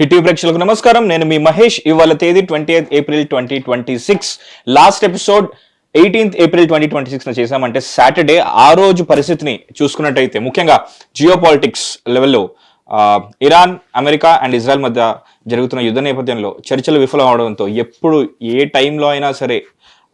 Hit ప్రేక్షకులకు నమస్కారం. నేను మీ మహేష్. ఇవాళ తేదీ 20th April 2026. Last episode 18th April 2026 చేసామంటే సాటర్డే. ఆ రోజు పరిస్థితిని చూసుకున్నట్టయితే ముఖ్యంగా జియో పాలిటిక్స్ లెవెల్లో ఇరాన్, అమెరికా అండ్ ఇజ్రాయెల్ మధ్య జరుగుతున్న యుద్ధ నేపథ్యంలో చర్చలు విఫలం అవడంతో ఎప్పుడు ఏ టైంలో అయినా సరే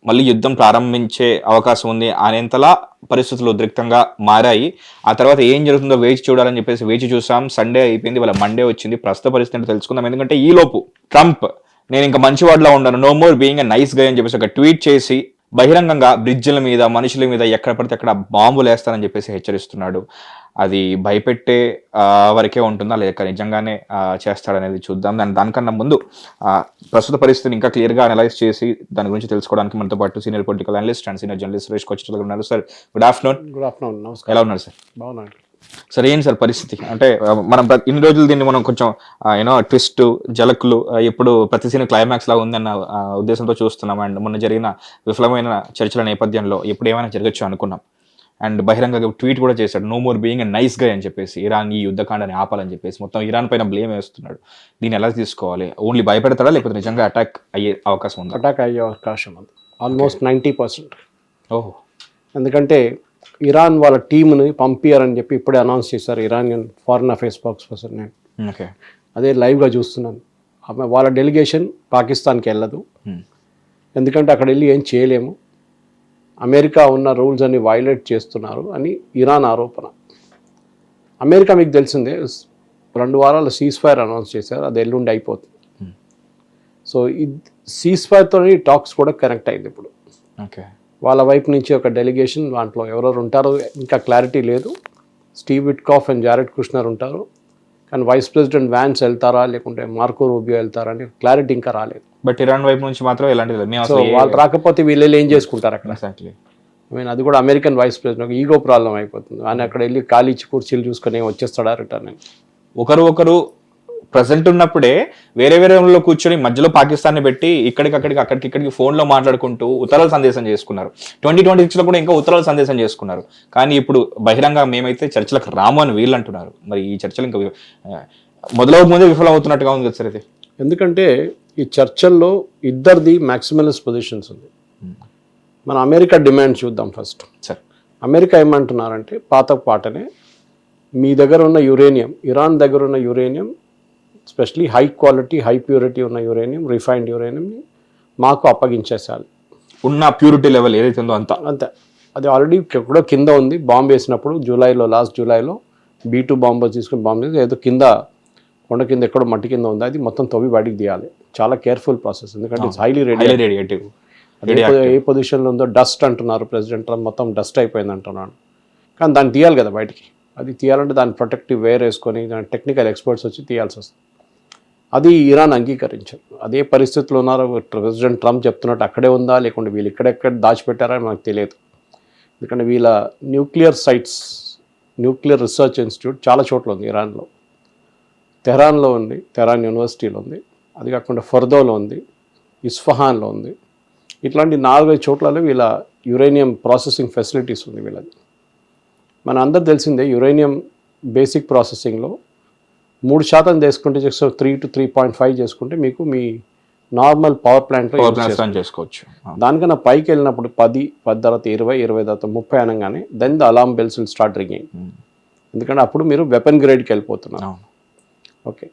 మళ్ళీ యుద్ధం ప్రారంభించే అవకాశం ఉంది అనేంతలా పరిస్థితులు ఉద్రిక్తంగా మారాయి. ఆ తర్వాత ఏం జరుగుతుందో వేచి చూడాలని చెప్పేసి వేచి చూసాం. సండే అయిపోయింది, వాళ్ళ మండే వచ్చింది. ప్రస్తుత పరిస్థితి తెలుసుకుందాం. ఎందుకంటే ఈ లోపు ట్రంప్ నేను ఇంకా మంచివాడిలా ఉన్నాను, no more being a nice guy అని చెప్పేసి ఒక ట్వీట్ చేసి బహిరంగంగా బ్రిడ్జ్ల మీద, మనుషుల మీద ఎక్కడ పడితే అక్కడ బాంబులు వేస్తానని చెప్పేసి హెచ్చరిస్తున్నాడు. అది భయపెట్టే వరకే ఉంటుందా లేక నిజంగానే చేస్తాడనేది చూద్దాం. దానికన్నా ముందు ప్రస్తుత పరిస్థితిని ఇంకా క్లియర్గా అనలైజ్ చేసి దాని గురించి తెలుసుకోవడానికి మనతో పాటు senior political analyst and senior journalist Suresh Kochicharla ఉన్నారు. Sir good afternoon. Good afternoon. నమస్కారం. ఎలా ఉన్నారు సార్? బాగున్నాను సార్. ఏంటి సార్ పరిస్థితి? అంటే మనం ఇన్ని రోజులు దీన్ని మనం కొంచెం ట్విస్ట్, జలకులు, ఇప్పుడు ప్రతి సీన్ క్లైమాక్స్ లాగా ఉందన్న ఉద్దేశంతో చూస్తున్నాం. అండ్ మొన్న జరిగిన విఫలమైన చర్చల నేపథ్యంలో ఎప్పుడు ఏమైనా జరగచ్చు అనుకున్నాం. అండ్ బహిరంగ ట్వీట్ కూడా చేశాడు, no more being a nice guy అని చెప్పేసి, ఇరాన్ ఈ యుద్ధకాండాన్ని ఆపాలని చెప్పేసి మొత్తం ఇరాన్ పైన బ్లేమ్ వేస్తున్నాడు. దీన్ని ఎలా తీసుకోవాలి? ఓన్లీ భయపెడతాడా లేకపోతే నిజంగా అటాక్ అయ్యే అవకాశం ఉంది? అటాక్ అయ్యే అవకాశం ఉంది, ఆల్మోస్ట్ 90%. ఓహో. ఎందుకంటే ఇరాన్ వాళ్ళ టీంని పంపించారని చెప్పి ఇప్పుడే అనౌన్స్ చేశారు Iranian foreign affairs spokes person. నేను ఓకే, అదే లైవ్గా చూస్తున్నాను. వాళ్ళ డెలిగేషన్ పాకిస్తాన్కి వెళ్ళదు, ఎందుకంటే అక్కడ వెళ్ళి ఏం చేయలేము, అమెరికా ఉన్న రూల్స్ అన్ని వైలేట్ చేస్తున్నారు అని ఇరాన్ ఆరోపణ. అమెరికా మీకు తెలిసిందే 2 వారాల సీజ్ ఫైర్ అనౌన్స్ చేశారు, అది ఎల్లుండి అయిపోతుంది. సో ఈ సీజ్ ఫైర్తో టాక్స్ కూడా కనెక్ట్ అయింది ఇప్పుడు. ఓకే, వాళ్ళ వైపు నుంచి ఒక డెలిగేషన్, దాంట్లో ఎవరెవరు ఉంటారో ఇంకా క్లారిటీ లేదు. Steve Witkoff and Jared Kushner ఉంటారు, కానీ వైస్ ప్రెసిడెంట్ వ్యాన్స్ వెళ్తారా లేకుంటే మార్కో రూబియో వెళ్తారా అని క్లారిటీ ఇంకా రాలేదు. బట్ ఇరాన్ వైపు నుంచి మాత్రం ఎలాంటిది. సో వాళ్ళు రాకపోతే వీళ్ళు ఏం చేసుకుంటారు అక్కడ? అది కూడా American vice president ego problem అయిపోతుంది. ఆయన అక్కడ వెళ్ళి ఖాళీ కుర్చీలు చూసుకొని వచ్చేస్తాడా రిటర్న్ అని. ఒకరు ప్రజెంట్ ఉన్నప్పుడే వేరే రూమ్లో కూర్చొని మధ్యలో పాకిస్తాన్ని పెట్టి అక్కడికి ఫోన్లో మాట్లాడుకుంటూ ఉత్తరాల సందేశం చేసుకున్నారు. 2026లో కూడా ఇంకా ఉత్తరాల సందేశం చేసుకున్నారు. కానీ ఇప్పుడు బహిరంగ మేమైతే చర్చలకు రాము అని వీళ్ళు అంటున్నారు. మరి ఈ చర్చలు ఇంకా మొదలవ ముందే విఫలం అవుతున్నట్టుగా ఉంది కదా సార్ ఇది. ఎందుకంటే ఈ చర్చల్లో ఇద్దరిది మ్యాక్సిమలిస్ట్ పొజిషన్స్ ఉంది. మన అమెరికా డిమాండ్ చూద్దాం ఫస్ట్. సార్, అమెరికా ఏమంటున్నారంటే పాత పాటనే మీ దగ్గర ఉన్న యురేనియం, ఇరాన్ దగ్గర ఉన్న uranium, especially high quality high purity ఉన్న యురేనియం, రిఫైన్డ్ యురేనియంని మాకు అప్పగించేసాలి. ఉన్న ప్యూరిటీ లెవెల్ ఏదైతే ఉందో అంతే. అది ఆల్రెడీ ఎక్కడో కింద ఉంది. బాంబు వేసినప్పుడు లాస్ట్ జూలైలో B2 బాంబు తీసుకుని బాంబు వేసి ఏదో కింద కొండ కింద ఎక్కడో మట్టి కింద ఉంది, అది మొత్తం తవ్వి బయటికి తీయాలి. చాలా కేర్ఫుల్ ప్రాసెస్, ఎందుకంటే ఇట్స్ హైలీ రేడియేటివ్. ఏ పొజిషన్లో ఉందో డస్ట్ అంటున్నారు ప్రెసిడెంట్ ట్రంప్, మొత్తం డస్ట్ అయిపోయింది అంటున్నాడు. కానీ దాన్ని తీయాలి కదా బయటికి. అది తీయాలంటే దాన్ని ప్రొటెక్టివ్ వేర్ వేసుకొని దాని టెక్నికల్ ఎక్స్పర్ట్స్ వచ్చి తీయాల్సి వస్తుంది. అది ఇరాన్ అంగీకరించారు. అదే పరిస్థితుల్లో ఉన్నారు. ప్రెసిడెంట్ ట్రంప్ చెప్తున్నట్టు అక్కడే ఉందా లేకుంటే వీళ్ళు ఇక్కడెక్కడ దాచిపెట్టారా మనకు తెలియదు. ఎందుకంటే వీళ్ళ nuclear sites, nuclear research institute చాలా చోట్ల ఉంది ఇరాన్లో. తెహరాన్లో ఉంది, తెహరాన్ యూనివర్సిటీలో ఉంది. అది కాకుండా ఫర్దోలో ఉంది, ఇస్ఫహాన్లో ఉంది. ఇట్లాంటి 4-5 చోట్లలో వీళ్ళ యురేనియం ప్రాసెసింగ్ ఫెసిలిటీస్ ఉంది వీళ్ళది. మన అందరు తెలిసిందే, యురేనియం బేసిక్ ప్రాసెసింగ్లో 3% చేసుకుంటే 3 to 3.5 చేసుకుంటే మీకు మీ నార్మల్ పవర్ ప్లాంట్లో చేసుకోవచ్చు. దానికన్నా పైకి వెళ్ళినప్పుడు 10 తర్వాత 20 తర్వాత 30 అనగానే then the alarm bells will start ringing. ఎందుకంటే అప్పుడు మీరు వెపన్ గ్రేడ్కి వెళ్ళిపోతున్నారు. ఓకే,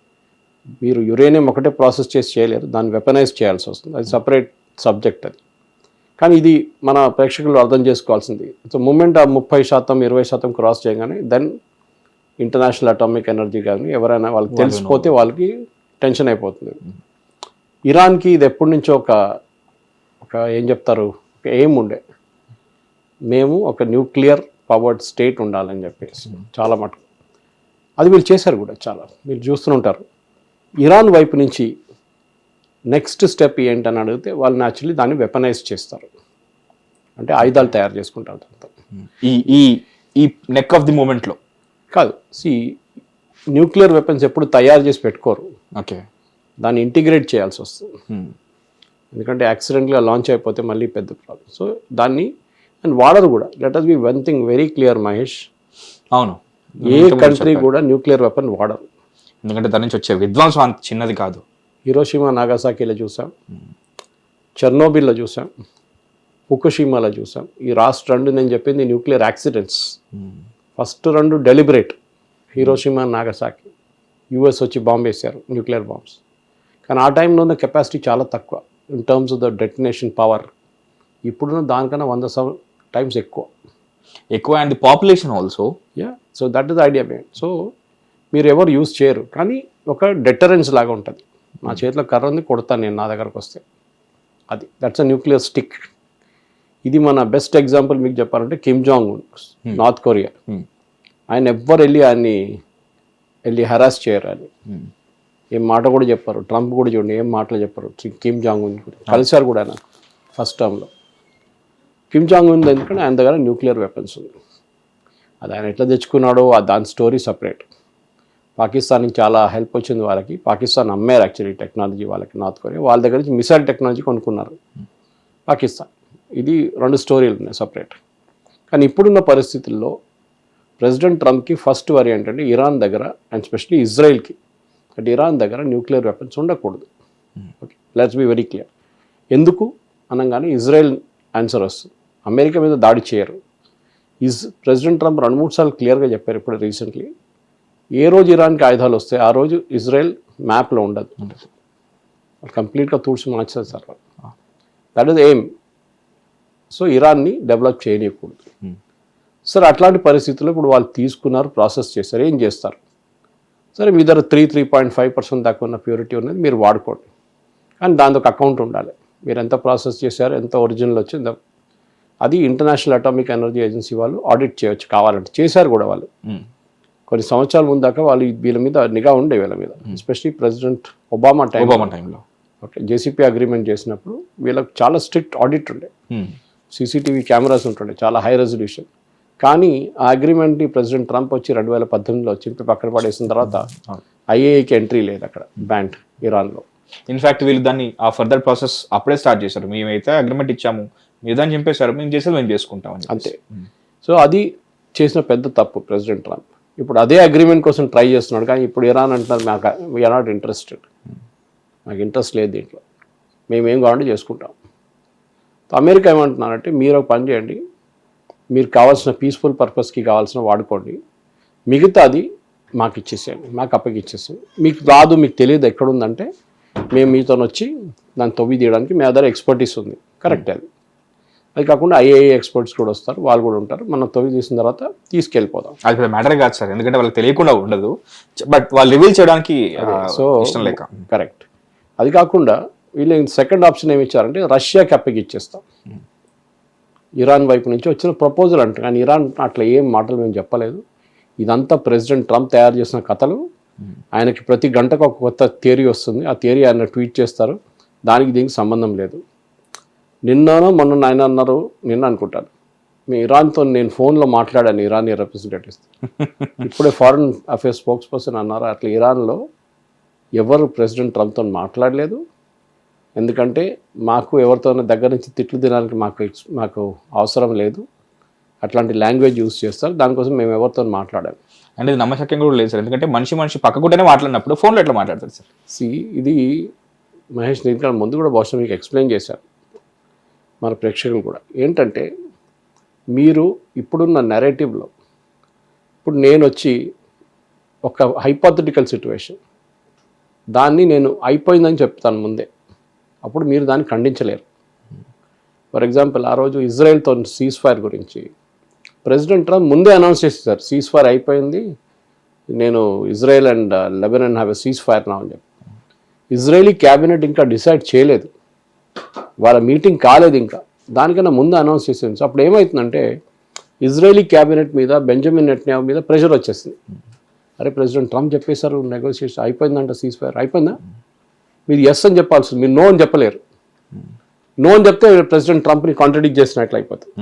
మీరు యురేనియం ఒకటే ప్రాసెస్ చేసి చేయలేరు, దాన్ని వెపనైజ్ చేయాల్సి వస్తుంది. అది సపరేట్ సబ్జెక్ట్ అది. కానీ ఇది మన ప్రేక్షకులు అర్థం చేసుకోవాల్సింది. సో మూమెంట్ ఆ 30%, 20% క్రాస్ చేయగానే దెన్ ఇంటర్నేషనల్ అటామిక్ ఎనర్జీ కానీ ఎవరైనా వాళ్ళకి తెలిసిపోతే వాళ్ళకి టెన్షన్ అయిపోతుంది. ఇరాన్కి ఇది ఎప్పటి నుంచో ఒక ఏం చెప్తారు, ఒక ఎయిమ్ ఉండే, మేము ఒక న్యూక్లియర్ పవర్డ్ స్టేట్ ఉండాలని చెప్పేసి చాలా మటుకు అది వీళ్ళు చేశారు కూడా. చాలా మీరు చూస్తుంటారు. ఇరాన్ వైపు నుంచి నెక్స్ట్ స్టెప్ ఏంటని అడిగితే వాళ్ళు న్యాచురల్లీ దాన్ని వెపనైజ్ చేస్తారు, అంటే ఆయుధాలు తయారు చేసుకుంటారు. ఈ నెక్ ఆఫ్ ది మూమెంట్లో కాదు, న్యూక్లియర్ వెపన్స్ ఎప్పుడు తయారు చేసి పెట్టుకోరు. ఓకే, దాన్ని ఇంటిగ్రేట్ చేయాల్సి వస్తుంది. ఎందుకంటే యాక్సిడెంట్గా లాంచ్ అయిపోతే మళ్ళీ పెద్ద ప్రాబ్లం. సో దాన్ని అండ్ వాడరు కూడా. Let us be one thing very clear Mahesh, అవును, ఏ కంట్రీ కూడా న్యూక్లియర్ వెపన్ వాడరు. ఎందుకంటే దాని నుంచి వచ్చే విధ్వంసం అంత చిన్నది కాదు. హిరోషిమా నాగాసాకిలో చూసాం, చెర్నోబిల్లో చూసాం, ఫుకుషిమాలో చూసాం. ఈ లాస్ట్ 2 నేను చెప్పింది nuclear accidents. First 2 deliberate, Hiroshima Nagasaki. US వచ్చి బాంబ్ వేశారు, న్యూక్లియర్ బాంబ్స్. కానీ ఆ టైంలో ఉన్న కెపాసిటీ చాలా తక్కువ in terms of the detonation power. ఇప్పుడున్న దానికన్నా 100 టైమ్స్ ఎక్కువ and the population also. So that is the idea main. So మీరు ఎవరు యూజ్ చేయరు, కానీ ఒక డెటరెన్స్ లాగా ఉంటుంది. నా చేతిలో కర్ర ఉంది, కొడతాను నేను నా దగ్గరకు వస్తే. అది దట్స్ అ న్యూక్లియర్ స్టిక్. ఇది మన బెస్ట్ ఎగ్జాంపుల్ మీకు చెప్పాలంటే Kim Jong Un, north Korea. ఆయన ఎవ్వరు వెళ్ళి హరాస్ చేయరు. అని ఏం మాట కూడా చెప్పారు. ట్రంప్ కూడా చూడండి ఏం మాటలు చెప్పారు. కిమ్ జాంగ్ ఉన్ కలిసారు కూడా ఆయన ఫస్ట్ టర్మ్లో. కిమ్ జాంగ్ ఉన్ ఎందుకంటే ఆయన దగ్గర న్యూక్లియర్ వెపన్స్ ఉంది. అది ఆయన ఎట్లా తెచ్చుకున్నాడో దాని స్టోరీ సపరేట్. పాకిస్తాన్కి చాలా హెల్ప్ వచ్చింది వాళ్ళకి. పాకిస్తాన్ అమ్మారు యాక్చువల్లీ టెక్నాలజీ వాళ్ళకి, నార్త్ కొరియా. వాళ్ళ దగ్గర నుంచి మిసైల్ టెక్నాలజీ కొనుక్కున్నారు పాకిస్తాన్. ఇది 2 స్టోరీలు ఉన్నాయి సపరేట్. కానీ ఇప్పుడున్న పరిస్థితుల్లో ప్రెసిడెంట్ ట్రంప్కి ఫస్ట్ వరి ఏంటంటే ఇరాన్ దగ్గర, అండ్ స్పెషలీ ఇజ్రాయిల్కి, అంటే ఇరాన్ దగ్గర న్యూక్లియర్ వెపన్స్ ఉండకూడదు. Okay, let's be very clear. ఎందుకు అనగానే ఇజ్రాయెల్ ఆన్సర్ వస్తుంది. అమెరికా మీద దాడి చేయరు. ప్రెసిడెంట్ ట్రంప్ 2-3 సార్లు క్లియర్గా చెప్పారు ఇప్పుడు రీసెంట్లీ. ఏ రోజు ఇరాన్కి ఆయుధాలు వస్తాయి ఆ రోజు ఇజ్రాయెల్ మ్యాప్లో ఉండదు. కంప్లీట్గా తూడ్చి మార్చారు sir. That is aim. So ఇరాన్ని డెవలప్ చేయకూడదు సార్. అట్లాంటి పరిస్థితుల్లో ఇప్పుడు వాళ్ళు తీసుకున్నారు, ప్రాసెస్ చేస్తారు. ఏం చేస్తారు సరే, మీ దగ్గర 3.5% దాకా ఉన్న ప్యూరిటీ ఉన్నది, మీరు వాడుకోండి. కానీ దాని ఒక అకౌంట్ ఉండాలి. మీరు ఎంత ప్రాసెస్ చేశారు, ఎంత ఒరిజినల్ వచ్చిందో అది ఇంటర్నేషనల్ అటామిక్ ఎనర్జీ ఏజెన్సీ వాళ్ళు ఆడిట్ చేయొచ్చు కావాలంటే. చేశారు కూడా వాళ్ళు. కొన్ని సంవత్సరాల ముందు దాకా వాళ్ళు వీళ్ళ మీద నిఘా ఉండే, వీళ్ళ మీద. ఎస్పెషలీ ప్రెసిడెంట్ ఒబామా టైంలో ఓకే జేసీపీ అగ్రిమెంట్ చేసినప్పుడు వీళ్ళకి చాలా స్ట్రిక్ట్ ఆడిట్ ఉండే. సీసీటీవీ కెమెరాస్ ఉంటుండే, చాలా హై రెజల్యూషన్. కానీ ఆ అగ్రిమెంట్ని ప్రెసిడెంట్ ట్రంప్ వచ్చి 2018లో చింపి పక్కన పడేసిన తర్వాత ఐఏఏకి ఎంట్రీ లేదు అక్కడ, బ్యాండ్ ఇరాన్లో. ఇన్ఫాక్ట్ వీళ్ళు దాన్ని ఆ ఫర్దర్ ప్రాసెస్ అప్పుడే స్టార్ట్ చేశారు. మేమైతే అగ్రిమెంట్ ఇచ్చాము, మీరు దాన్ని చింపేశారు, మేము చేసేది మేము చేసుకుంటామని. అంతే. సో అది చేసిన పెద్ద తప్పు ప్రెసిడెంట్ ట్రంప్. ఇప్పుడు అదే అగ్రిమెంట్ కోసం ట్రై చేస్తున్నాడు. కానీ ఇప్పుడు ఇరాన్ అంటున్నారు మాకు వీఆర్ నాట్ ఇంట్రెస్టెడ్, మాకు ఇంట్రెస్ట్ లేదు దీంట్లో, మేమేం కావాలంటే చేసుకుంటాం. అమెరికా ఏమంటున్నారంటే మీరు ఒక పని చేయండి, మీరు కావాల్సిన పీస్ఫుల్ పర్పస్కి కావాల్సిన వాడుకోండి, మిగతాది మాకు ఇచ్చేసేయండి, మాకు అప్పగిచ్చేసేయండి. మీకు రాదు, మీకు తెలియదు ఎక్కడుందంటే మేము మీతో వచ్చి దాన్ని తవ్వి తీయడానికి మీ దగ్గర ఎక్స్పర్టీస్ ఉంది. కరెక్ట్. అది కాకుండా ఐఏఏ ఎక్స్పర్ట్స్ కూడా వస్తారు, వాళ్ళు కూడా ఉంటారు. మనం తవ్వి తీసిన తర్వాత తీసుకెళ్ళిపోదాం. అది మ్యాటర్ కాదు సార్, ఎందుకంటే వాళ్ళకి తెలియకుండా ఉండదు, బట్ వాళ్ళు రివీల్ చేయడానికి సో ఇష్టం లేక. కరెక్ట్. అది కాకుండా వీళ్ళు సెకండ్ ఆప్షన్ ఏమి ఇచ్చారంటే రష్యాకి అప్పగిచ్చేస్తాం. ఇరాన్ వైపు నుంచి వచ్చిన ప్రపోజల్ అంట. కానీ ఇరాన్ అట్లా ఏం మాటలు మేము చెప్పలేదు. ఇదంతా ప్రెసిడెంట్ ట్రంప్ తయారు చేసిన కథలు. ఆయనకి ప్రతి గంటకు ఒక కొత్త థియరీ వస్తుంది, ఆ థియరీ ఆయన ట్వీట్ చేస్తారు, దానికి దీనికి సంబంధం లేదు. నిన్ననో మొన్న ఆయన అన్నారు, నిన్న అనుకుంటాను, మీ ఇరాన్తో నేను ఫోన్లో మాట్లాడాను, ఇరానీ రిప్రజెంటేటివ్స్. ఇప్పుడే ఫారిన్ అఫేర్స్ స్పోక్స్ పర్సన్ అన్నారు, అట్లా ఇరాన్లో ఎవరు ప్రెసిడెంట్ ట్రంప్తో మాట్లాడలేదు. ఎందుకంటే మాకు ఎవరితో దగ్గర నుంచి తిట్లు తినడానికి మాకు అవసరం లేదు, అట్లాంటి లాంగ్వేజ్ యూజ్ చేస్తారు, దానికోసం మేము ఎవరితో మాట్లాడాము. అంటే ఇది నమ్మశక్యం కూడా లేదు సార్, ఎందుకంటే మనిషి పక్కకుంటేనే మాట్లాడినప్పుడు ఫోన్లో ఎట్లా మాట్లాడతారు సార్? ఇది మహేష్ దీనికన్నా ముందు కూడా బహుశా మీకు ఎక్స్ప్లెయిన్ చేశారు మన ప్రేక్షకులు కూడా. ఏంటంటే మీరు ఇప్పుడున్న నెరేటివ్లో, ఇప్పుడు నేను వచ్చి ఒక హైపోథెటికల్ సిచ్యువేషన్, దాన్ని నేను అయిపోయిందని చెప్తాను ముందే, అప్పుడు మీరు దాన్ని ఖండించలేరు. ఫర్ ఎగ్జాంపుల్ ఆ రోజు ఇజ్రాయెల్తో సీజ్ ఫైర్ గురించి ప్రెసిడెంట్ ట్రంప్ ముందే అనౌన్స్ చేసేసారు, సీజ్ ఫైర్ అయిపోయింది, నేను Israel and Lebanon have a cease fire నా అని చెప్పి. ఇజ్రాయలీ క్యాబినెట్ ఇంకా డిసైడ్ చేయలేదు, వాళ్ళ మీటింగ్ కాలేదు ఇంకా, దానికన్నా ముందు అనౌన్స్ చేసింది. సో అప్పుడు ఏమవుతుందంటే ఇజ్రాయలీ క్యాబినెట్ మీద బెంజమిన్ నెటన్యాహు మీద ప్రెషర్ వచ్చేసింది. అరే ప్రెసిడెంట్ ట్రంప్ చెప్పేశారు నెగోషియేషన్ అయిపోయిందంట, సీజ్ ఫైర్ అయిపోయిందా, మీరు ఎస్ అని చెప్పాల్సింది, మీరు నో అని చెప్పలేరు. నో అని చెప్తే ప్రెసిడెంట్ ట్రంప్ని కాంట్రడిక్ట్ చేసినట్లు అయిపోతుంది.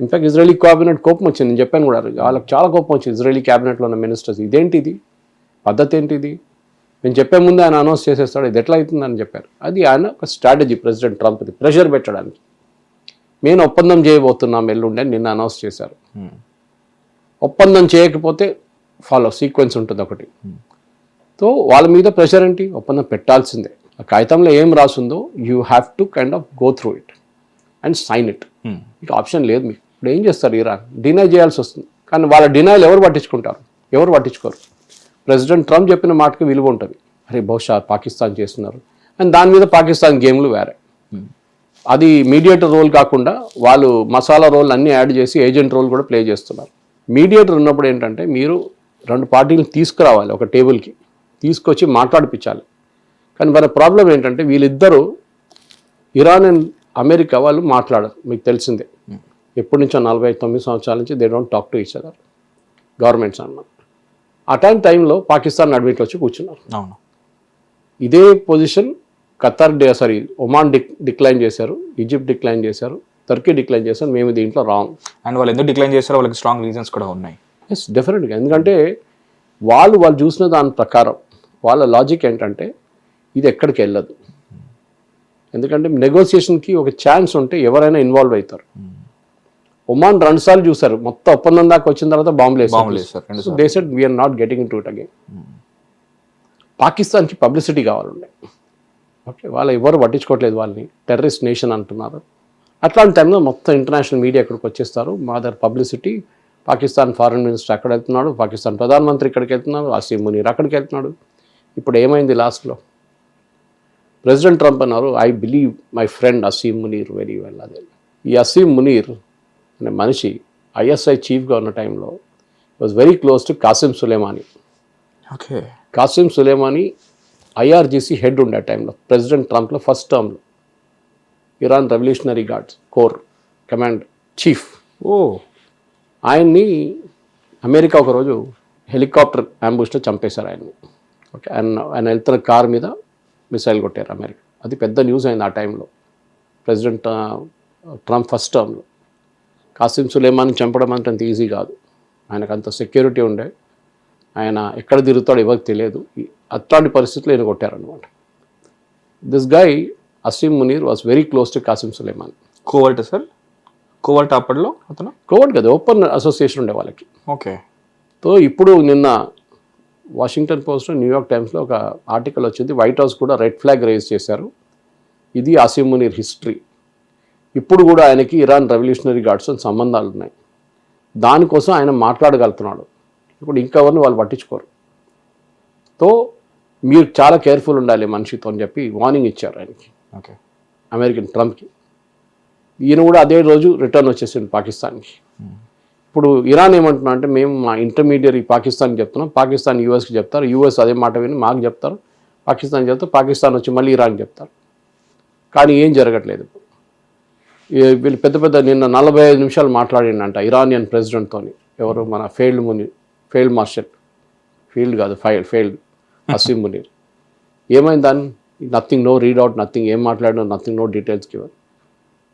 ఇన్ఫాక్ట్ ఇజ్రాయలీ క్యాబినెట్ కోపం వచ్చింది, నేను చెప్పాను కూడా, వాళ్ళకి చాలా కోపం వచ్చింది ఇజ్రాయలీ క్యాబినెట్లో ఉన్న మినిస్టర్స్. ఇదేంటిది పద్ధతి, ఏంటిది, నేను చెప్పే ముందే ఆయన అనౌన్స్ చేసేస్తాడు, ఇది ఎట్లా అవుతుందని చెప్పారు. అది ఆయన ఒక స్ట్రాటజీ ప్రెసిడెంట్ ట్రంప్ది, ప్రెషర్ పెట్టడానికి. మేము ఒప్పందం చేయబోతున్నాం ఎల్లుండి అని నిన్న అనౌన్స్ చేశారు. ఒప్పందం చేయకపోతే ఫాలో సీక్వెన్స్ ఉంటుంది ఒకటి, తో వాళ్ళ మీద ప్రెషర్ ఏంటి, ఒప్పందం పెట్టాల్సిందే. ఆ కాగితంలో ఏం రాసిందో you have to kind of go through it and sign it. మీకు ఆప్షన్ లేదు. మీకు ఇప్పుడు ఏం చేస్తారు, ఇరాన్ డినై చేయాల్సి వస్తుంది. కానీ వాళ్ళ డినైలు ఎవరు పట్టించుకుంటారు? ఎవరు పట్టించుకోరు. ప్రెసిడెంట్ ట్రంప్ చెప్పిన మాటకి విలువ ఉంటుంది. అరే బహుశా పాకిస్తాన్ చేస్తున్నారు అండ్ దాని మీద పాకిస్తాన్ గేమ్లు వేరే. అది మీడియేటర్ రోల్ కాకుండా వాళ్ళు మసాలా రోల్ అన్నీ యాడ్ చేసి ఏజెంట్ రోల్ కూడా ప్లే చేస్తున్నారు. మీడియేటర్ ఉన్నప్పుడు ఏంటంటే మీరు రెండు పార్టీలను తీసుకురావాలి, ఒక టేబుల్కి తీసుకొచ్చి మాట్లాడిపించాలి. కానీ మన ప్రాబ్లం ఏంటంటే వీళ్ళిద్దరూ ఇరాన్ అండ్ అమెరికా వాళ్ళు మాట్లాడరు. మీకు తెలిసిందే, ఎప్పటి నుంచో 49 సంవత్సరాల నుంచి they don't talk to each other governments అన్నమాట. అటాంటి టైంలో పాకిస్తాన్ అడ్మిట్ వచ్చి కూర్చున్నారు. అవును, ఇదే పొజిషన్ ఖతార్ ఒమాన్ డిక్లైన్ చేశారు, ఈజిప్ట్ డిక్లైన్ చేశారు, టర్కీ డిక్లైన్ చేశారు. మేము దీంట్లో రాంగ్. అండ్ వాళ్ళు ఎందుకు డిక్లైన్ చేస్తారో వాళ్ళకి స్ట్రాంగ్ రీజన్స్ కూడా ఉన్నాయి. ఎస్, డెఫినెట్గా. ఎందుకంటే వాళ్ళు చూసిన దాని ప్రకారం వాళ్ళ లాజిక్ ఏంటంటే ఇది ఎక్కడికి వెళ్ళదు. ఎందుకంటే నెగోసియేషన్కి ఒక ఛాన్స్ ఉంటే ఎవరైనా ఇన్వాల్వ్ అవుతారు. ఒమాన్ 2 సార్లు చూసారు, మొత్తం ఒప్పందం దాకా వచ్చిన తర్వాత బాంబులు వేస్తారు. So they said we are not getting into it again. పాకిస్తాన్కి పబ్లిసిటీ కావాలండి. ఓకే, వాళ్ళు ఎవరు పట్టించుకోవట్లేదు, వాళ్ళని టెర్రరిస్ట్ నేషన్ అంటున్నారు. అట్లాంటి టైంలో మొత్తం ఇంటర్నేషనల్ మీడియా ఇక్కడికి వచ్చేస్తారు. మా దగ్గర పబ్లిసిటీ, పాకిస్తాన్ ఫారెన్ మినిస్టర్ అక్కడ వెళ్తున్నాడు, పాకిస్తాన్ ప్రధానమంత్రి ఇక్కడికి వెళ్తున్నాడు, అసీం మునీర్ అక్కడికి వెళ్తున్నాడు. ఇప్పుడు ఏమైంది లాస్ట్లో? ప్రెసిడెంట్ ట్రంప్ అన్నారు, I believe my friend Asim Munir very well. అదే ఈ అసీం మునీర్ అనే మనిషి ఐఎస్ఐ చీఫ్గా ఉన్న టైంలో was very close to Qasem Soleimani. Okay, Qasem Soleimani IRGC head ఉండే టైంలో ప్రెసిడెంట్ ట్రంప్లో ఫస్ట్ టర్మ్లో Iran revolutionary guards corps command chief. ఆయన్ని అమెరికా ఒకరోజు హెలికాప్టర్ అంబుష్లో చంపేశారు ఆయన్ని. ఓకే, ఆయన వెళ్తున్న కార్ మీద మిసైల్ కొట్టారు అమెరికా. అది పెద్ద న్యూస్ అయింది ఆ టైంలో, ప్రెసిడెంట్ ట్రంప్ ఫస్ట్ టర్మ్లో. కాసిం సులేమాన్ని చంపడం అంటే అంత ఈజీ కాదు. ఆయనకు అంత సెక్యూరిటీ ఉండే, ఆయన ఎక్కడ తిరుగుతాడో ఎవరికి తెలియదు. అట్లాంటి పరిస్థితుల్లో ఈయన కొట్టారనమాట. This guy Asim Munir was very close to Qasem Soleimani. Covert sir, covert అప్పట్లో అతను కోవర్ట్ కదా, ఓపెన్ అసోసియేషన్ ఉండే వాళ్ళకి. ఓకే, సో ఇప్పుడు నిన్న వాషింగ్టన్ పోస్ట్, న్యూయార్క్ టైమ్స్లో ఒక ఆర్టికల్ వచ్చింది. వైట్ హౌస్ కూడా రెడ్ ఫ్లాగ్ రేజ్ చేశారు. ఇది అసీం మునీర్ హిస్టరీ. ఇప్పుడు కూడా ఆయనకి ఇరాన్ రెవల్యూషనరీ గార్డ్స్తో సంబంధాలు ఉన్నాయి. దానికోసం ఆయన మాట్లాడగలుగుతున్నాడు. ఇప్పుడు ఇంకెవరిని వాళ్ళు పట్టించుకోరు. తో మీరు చాలా కేర్ఫుల్ ఉండాలి మనిషితో అని చెప్పి వార్నింగ్ ఇచ్చారు ఆయనకి, ఓకే, అమెరికన్ ట్రంప్కి. ఈయన కూడా అదే రోజు రిటర్న్ వచ్చేసింది పాకిస్తాన్కి. ఇప్పుడు ఇరాన్ ఏమంటున్నా అంటే మేము మా ఇంటర్మీడియరీ పాకిస్తాన్కి చెప్తున్నాం, పాకిస్తాన్ యూఎస్కి చెప్తారు, యూఎస్ అదే మాట విని మాకు చెప్తారు, పాకిస్తాన్ చెప్తారు, పాకిస్తాన్ వచ్చి మళ్ళీ ఇరాన్కి చెప్తారు. కానీ ఏం జరగట్లేదు. వీళ్ళు పెద్ద నిన్న 45 నిమిషాలు మాట్లాడిండంట ఇరానియన్ ప్రెసిడెంట్తో. ఎవరు, మన failed marshal, failed Asim Munir. ఏమైంది దాన్ని? నథింగ్, నో రీడౌట్, నథింగ్, ఏం మాట్లాడినా నథింగ్, నో డీటెయిల్స్కి ఇవ్వరు.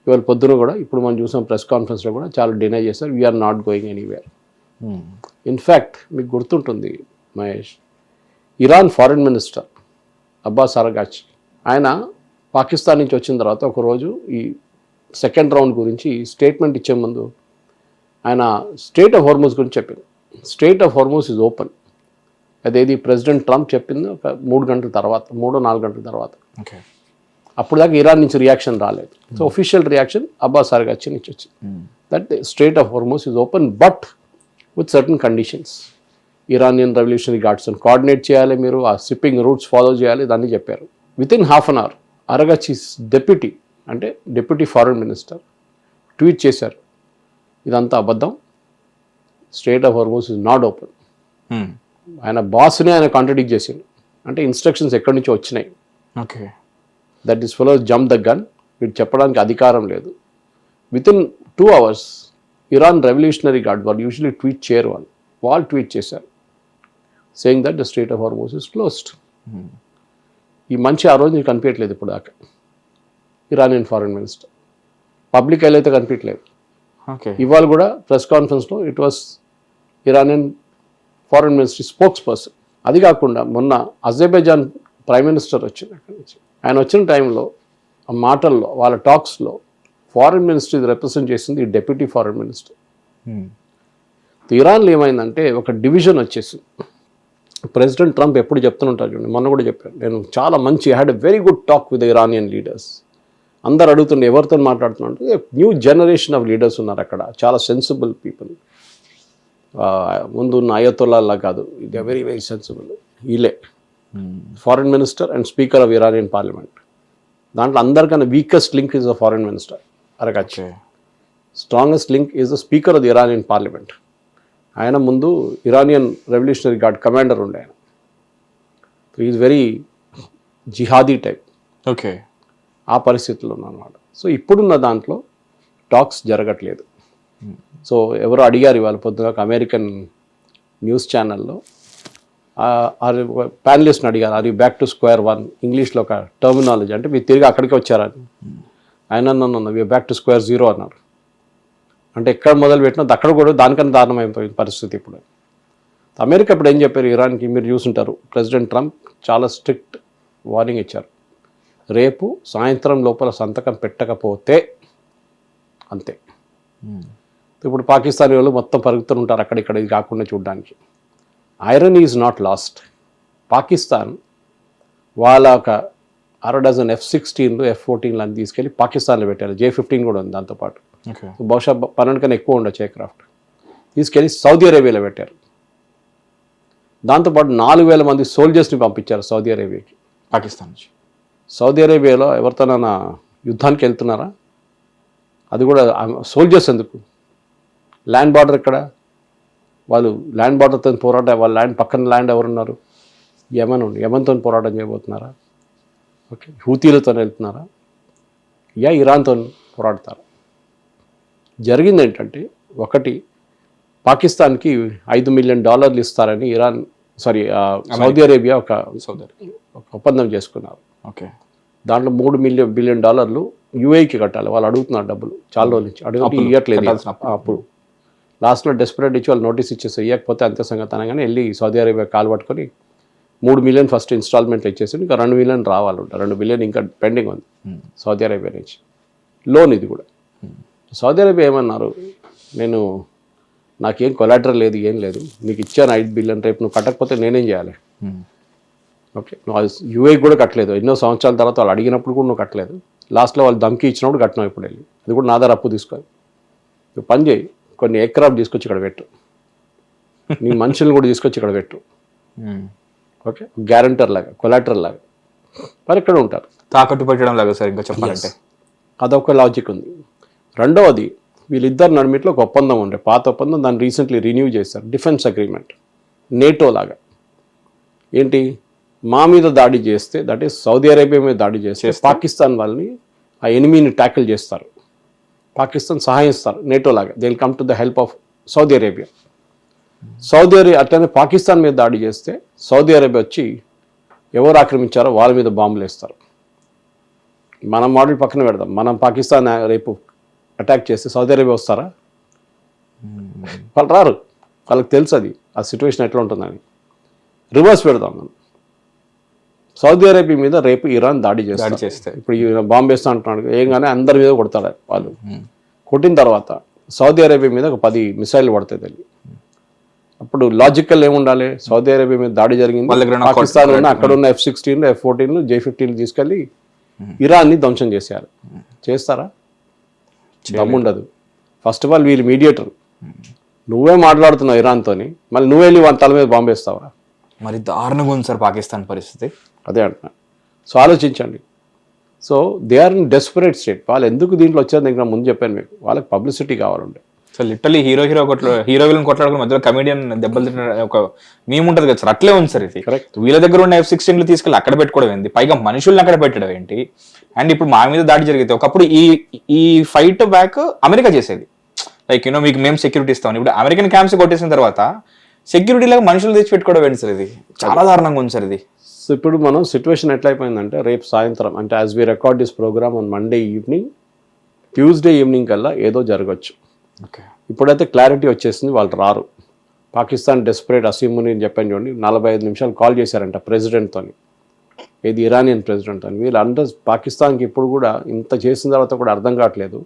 ఇవాళ పొద్దున కూడా ఇప్పుడు మనం చూసాం ప్రెస్ కాన్ఫరెన్స్లో కూడా చాలా డినై చేస్తారు, we're not going anywhere. In fact మీకు గుర్తుంటుంది Mahesh, Iran foreign minister Abbas Araghchi ఆయన పాకిస్తాన్ నుంచి వచ్చిన తర్వాత ఒకరోజు ఈ సెకండ్ రౌండ్ గురించి స్టేట్మెంట్ ఇచ్చే ముందు ఆయన స్ట్రెయిట్ ఆఫ్ హార్మూజ్ గురించి చెప్పింది. Straight of Hormuz is open. అదేది ప్రెసిడెంట్ ట్రంప్ చెప్పింది ఒక 3 గంటల తర్వాత, 3-4 గంటల తర్వాత. అప్పుడు దాకా ఇరాన్ నుంచి రియాక్షన్ రాలేదు. So official reaction Abbas Araghchi నుంచి వచ్చింది. That strait of Hormuz is open but with certain conditions. Iranian revolutionary గార్డ్స్ని కోఆర్డినేట్ చేయాలి, మీరు ఆ షిప్పింగ్ రూట్స్ ఫాలో చేయాలి, దాన్ని చెప్పారు. Within half an hour Araghchi's deputy foreign minister tweet చేశారు, ఇదంతా అబద్ధం, strait of Hormuz is not open. ఆయన బాస్ని ఆయన కాంట్రడిక్ట్ చేసిండు. అంటే ఇన్స్ట్రక్షన్స్ ఎక్కడి నుంచో వచ్చినాయి. Okay, that is fellow jump the gun, వీడు చెప్పడానికి అధికారం లేదు. Within 2 hours Iran revolutionary guard వాళ్ళు యూజువలీ ట్వీట్ చేయరు, వాళ్ళు ట్వీట్ చేశారు saying that the strait of Hormuz is closed. ఈ మంచి ఆ రోజు నీకు కనిపించట్లేదు ఇప్పుడు దాకా ఇరానియన్ ఫారెన్ మినిస్టర్. పబ్లిక్ అయితే కనిపించలేదు. ఇవాళ కూడా ప్రెస్ కాన్ఫరెన్స్లో it was Iranian foreign ministry spokes person. అది కాకుండా మొన్న అజర్బైజాన్ ప్రైమ్ మినిస్టర్ వచ్చింది అక్కడి నుంచి. ఆయన వచ్చిన టైంలో ఆ మాటల్లో వాళ్ళ టాక్స్లో ఫారెన్ మినిస్ట్రీ రిప్రజెంట్ చేసింది ఈ డెప్యూటీ ఫారెన్ మినిస్టర్. ఇరాన్లో ఏమైందంటే ఒక డివిజన్ వచ్చేసింది. ప్రెసిడెంట్ ట్రంప్ ఎప్పుడు చెప్తుంటారు చూడండి, మొన్న కూడా చెప్పాను నేను, చాలా మంచి had a very good talk with Iranian leaders. అందరు అడుగుతుండే ఎవరితో మాట్లాడుతున్నారు, న్యూ జనరేషన్ ఆఫ్ లీడర్స్ ఉన్నారు అక్కడ, చాలా సెన్సిబుల్ పీపుల్. ముందు ఉన్న అయతొల్లాలా కాదు, ఇది వెరీ వెరీ సెన్సిబుల్. వీళ్ళే foreign minister and speaker of Iranian parliament. దాంట్లో అందరికన్నా weakest link is the foreign minister Araghchi, strongest link is the speaker of the Iranian parliament. ఆయన ముందు ఇరానియన్ రెవల్యూషనరీ గార్డ్ కమాండర్ ఉండే ఆయన. Is very jihadi type. Okay, ఆ పరిస్థితుల్లో ఉన్నమాట. So ఇప్పుడున్న దాంట్లో టాక్స్ జరగట్లేదు. సో ఎవరో అడిగారు ఇవాళ పొద్దున ఒక అమెరికన్ న్యూస్ ఛానల్లో, ప్యానలిస్ట్ని అడిగారు, are you back to square one, ఇంగ్లీష్లో ఒక టర్మినాలజీ, అంటే మీరు తిరిగి అక్కడికి వచ్చారని. ఆయన అన్న we back to square zero అన్నారు. అంటే ఎక్కడ మొదలు పెట్టినా అక్కడ కూడా దానికన్నా దారుణం అయిపోయింది పరిస్థితి ఇప్పుడు. అమెరికా ఇప్పుడు ఏం చెప్పారు ఇరాన్కి, మీరు చూసుంటారు, ప్రెసిడెంట్ ట్రంప్ చాలా స్ట్రిక్ట్ వార్నింగ్ ఇచ్చారు, రేపు సాయంత్రం లోపల సంతకం పెట్టకపోతే అంతే. ఇప్పుడు పాకిస్తాన్ వాళ్ళు మొత్తం పరుగుతుంటారు అక్కడిక్కడ, ఇది కాకుండా చూడడానికి. Iron is not lost. Pakistan వాళ్ళ ఒక 6 F-16 F-14 అని తీసుకెళ్ళి పాకిస్తాన్లో పెట్టారు. J-15 కూడా ఉంది దాంతోపాటు, బహుశా 12 కన్నా ఎక్కువ ఉండొచ్చు ఎయిర్క్రాఫ్ట్. తీసుకెళ్ళి సౌదీ అరేబియాలో పెట్టారు. దాంతోపాటు 4,000 మంది సోల్జర్స్ని పంపించారు సౌదీ అరేబియాకి, పాకిస్తాన్ నుంచి. సౌదీ అరేబియాలో ఎవరితోనైనా యుద్ధానికి వెళ్తున్నారా? అది కూడా సోల్జర్స్ ఎందుకు? ల్యాండ్ బార్డర్ ఎక్కడ? వాళ్ళు ల్యాండ్ బార్డర్తో పోరాటం, వాళ్ళ ల్యాండ్ పక్కన ల్యాండ్ ఎవరున్నారు? యమన్ ఉంది, యమన్తో పోరాటం చేయబోతున్నారా? ఓకే, హూతీలతో వెళ్తున్నారా? ఇరాన్తో పోరాడతారా? జరిగింది ఏంటంటే, ఒకటి పాకిస్తాన్కి $5 మిలియన్ ఇస్తారని సౌదీ అరేబియా ఒక ఒప్పందం చేసుకున్నారు. ఓకే, దాంట్లో $3 బిలియన్ యూఏకి కట్టాలి. వాళ్ళు అడుగుతున్నారు డబ్బులు చాలా రోజుల నుంచి, అడుగుతూ ఇవ్వట్లేదు. అప్పుడు లాస్ట్లో డెస్పరేట్ ఇచ్చి వాళ్ళు నోటీస్ ఇచ్చేసి ఇవ్వకపోతే అంతే సంగతి అనగానే వెళ్ళి సౌదీ అరేబియా కాలు పట్టుకొని $3 మిలియన్ ఫస్ట్ ఇన్స్టాల్మెంట్లు ఇచ్చేసి ఇంకా $2 మిలియన్ రావాలంట. $2 బిలియన్ ఇంకా పెండింగ్ ఉంది సౌదీ అరేబియా నుంచి లోన్. ఇది కూడా సౌదీ అరేబియా ఏమన్నారు, నాకేం కొలాటరల్ లేదు, ఏం లేదు, నీకు ఇచ్చాను $5 బిలియన్, రేపు నువ్వు కట్టకపోతే నేనేం చేయాలి? ఓకే, నువ్వు యూఏకి కూడా కట్టలేదు, ఎన్నో సంవత్సరాల తర్వాత వాళ్ళు అడిగినప్పుడు కూడా నువ్వు కట్టలేదు, లాస్ట్లో వాళ్ళు ధమ్కి ఇచ్చినప్పుడు కట్టినావు, ఇప్పుడు వెళ్ళి అది కూడా నా దగ్గర అప్పు తీసుకొని నువ్వు పని చేయి, కొన్ని ఎయిర్క్రాఫ్ట్ తీసుకొచ్చి ఇక్కడ పెట్టు, నీ మనుషులను కూడా తీసుకొచ్చి ఇక్కడ పెట్టు, ఓకే, గ్యారంటర్ లాగా, కొలాటరల్ లాగా, మరి ఇక్కడ ఉంటారు, తాకట్టు పెట్టడం లాగా సార్. ఇంకా చెప్పాలంటే అదొక లాజిక్ ఉంది. రెండవది, వీళ్ళిద్దరు నడిమిట్లో ఒక ఒప్పందం ఉండే, పాత ఒప్పందం, దాన్ని రీసెంట్లీ రిన్యూ చేశారు, డిఫెన్స్ అగ్రిమెంట్, నేటో లాగా. ఏంటి, మా మీద దాడి చేస్తే, దట్ ఈస్ సౌదీ అరేబియా మీద దాడి చేస్తే పాకిస్తాన్ వాళ్ళని, ఆ ఎనిమీని ట్యాకిల్ చేస్తారు, పాకిస్తాన్ సహాయిస్తారు నేటో లాగా. They will come to the help of Saudi Arabia. Saudi Arabia అట్లనే పాకిస్తాన్ మీద దాడి చేస్తే సౌదీ అరేబియా వచ్చి ఎవరు ఆక్రమించారో వాళ్ళ మీద బాంబులు వేస్తారు. మనం మోడల్ పక్కన పెడదాం, మనం పాకిస్తాన్ రేపు అటాక్ చేస్తే సౌదీ అరేబియా వస్తారా? వాళ్ళు రారు, వాళ్ళకి తెలుసు అది ఆ సిచ్యువేషన్ ఎట్లా ఉంటుందని. రివర్స్ పెడదాం, మనం సౌదీ అరేబియా మీద రేపు ఇరాన్ దాడి చేస్తే, ఇప్పుడు బాంబు వేస్తా అంటున్నాడు, ఏం కానీ అందరి మీద కొడతాడు వాళ్ళు. కొట్టిన తర్వాత సౌదీ అరేబియా మీద ఒక 10 మిసైల్ పడతాయి తెలియ. అప్పుడు లాజికల్ ఏముండాలి, సౌదీ అరేబియా మీద దాడి జరిగింది, పాకిస్తాన్ అక్కడ ఉన్న F-16 F-14 J-15 తీసుకెళ్ళి ఇరాన్ని ధ్వంసం చేసేయాలి. చేస్తారా? దమ్ముండదు. ఫస్ట్ ఆఫ్ ఆల్ వీళ్ళు మీడియేటర్, నువ్వే మాట్లాడుతున్నావు ఇరాన్తోని, మళ్ళీ నువ్వే వెళ్ళి వాళ్ళ తల మీద బాంబు వేస్తావా? మరి దారుణంగా ఉంది సార్ పాకిస్తాన్ పరిస్థితి. అదే అంటున్నా. సో ఆలోచించండి. So they are in desperate state. వాళ్ళు ఎందుకు దీంట్లో వచ్చారు దగ్గర ముందు చెప్పాను మీకు, వాళ్ళకి పబ్లిసిటీ కావాలంటే. సో లిటరలీ హీరోయిన్ కొట్లాడుకున్న మధ్యలో కమెడియన్ దెబ్బలు తిన్న ఒక మేము ఉంటుంది కదా సార్, అట్లే ఉంది సార్ ఇది. కరెక్ట్. వీళ్ళ దగ్గర ఉన్న F-16 తీసుకెళ్ళి అక్కడ పెట్టుకోవడం ఏంటి, పైగా మనుషుల్ని అక్కడ పెట్టడం ఏంటి? అండ్ ఇప్పుడు మా మీద దాడి జరిగితే ఒకప్పుడు ఈ ఫైట్ బ్యాక్ అమెరికా చేసేది, లైక్ మీకు మేము సెక్యూరిటీ ఇస్తామని. ఇప్పుడు అమెరికన్ క్యాంప్స్ కొట్టేసిన తర్వాత సెక్యూరిటీ లాగా మనుషులు తెచ్చి పెట్టుకోవడం ఏంటి సార్? ఇది చాలా దారుణంగా ఉంది సార్ ఇది. సో ఇప్పుడు మనం సిచ్యువేషన్ ఎట్లా అయిపోయిందంటే, రేపు సాయంత్రం అంటే as we record this programme on Monday evening, Tuesday evening కల్లా ఏదో జరగచ్చు. ఓకే, ఇప్పుడైతే క్లారిటీ వచ్చేసింది, వాళ్ళు రారు. పాకిస్తాన్ డెస్పరేట్ అసీముని అని చెప్పాను చూడండి, 45 నిమిషాలు కాల్ చేశారంట ప్రెసిడెంట్తో, ఇది ఇరానియన్ ప్రెసిడెంట్ అని. వీళ్ళు అంటే పాకిస్తాన్కి ఇప్పుడు కూడా ఇంత చేసిన తర్వాత కూడా అర్థం కావట్లేదు,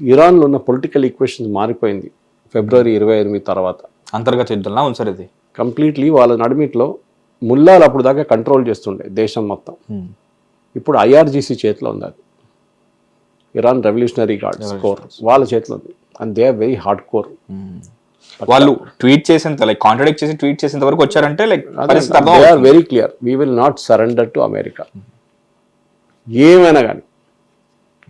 ఇరాన్లో ఉన్న పొలిటికల్ ఈక్వేషన్స్ మారిపోయింది February 28 తర్వాత. అంతర్గత యుద్ధంలా ఉంది సార్ ఇది. కంప్లీట్లీ వాళ్ళ నడిమిట్లో ముల్లాలు అప్పుడు దాకా కంట్రోల్ చేస్తుండే దేశం మొత్తం. ఇప్పుడు ఐఆర్జీసీ చేతిలో ఉంది అది, ఇరాన్ రెవల్యూషనరీ గార్డ్స్ కోర్ వాళ్ళ చేతిలో ఉంది. And they are very hard core. వాళ్ళు ట్వీట్ చేసేంత లైక్ కాంట్రాడిక్ట్ చేసి ట్వీట్ చేసేంత వరకు వచ్చారంటే like they are very clear, we will not surrender to America. ఏమైనా కానీ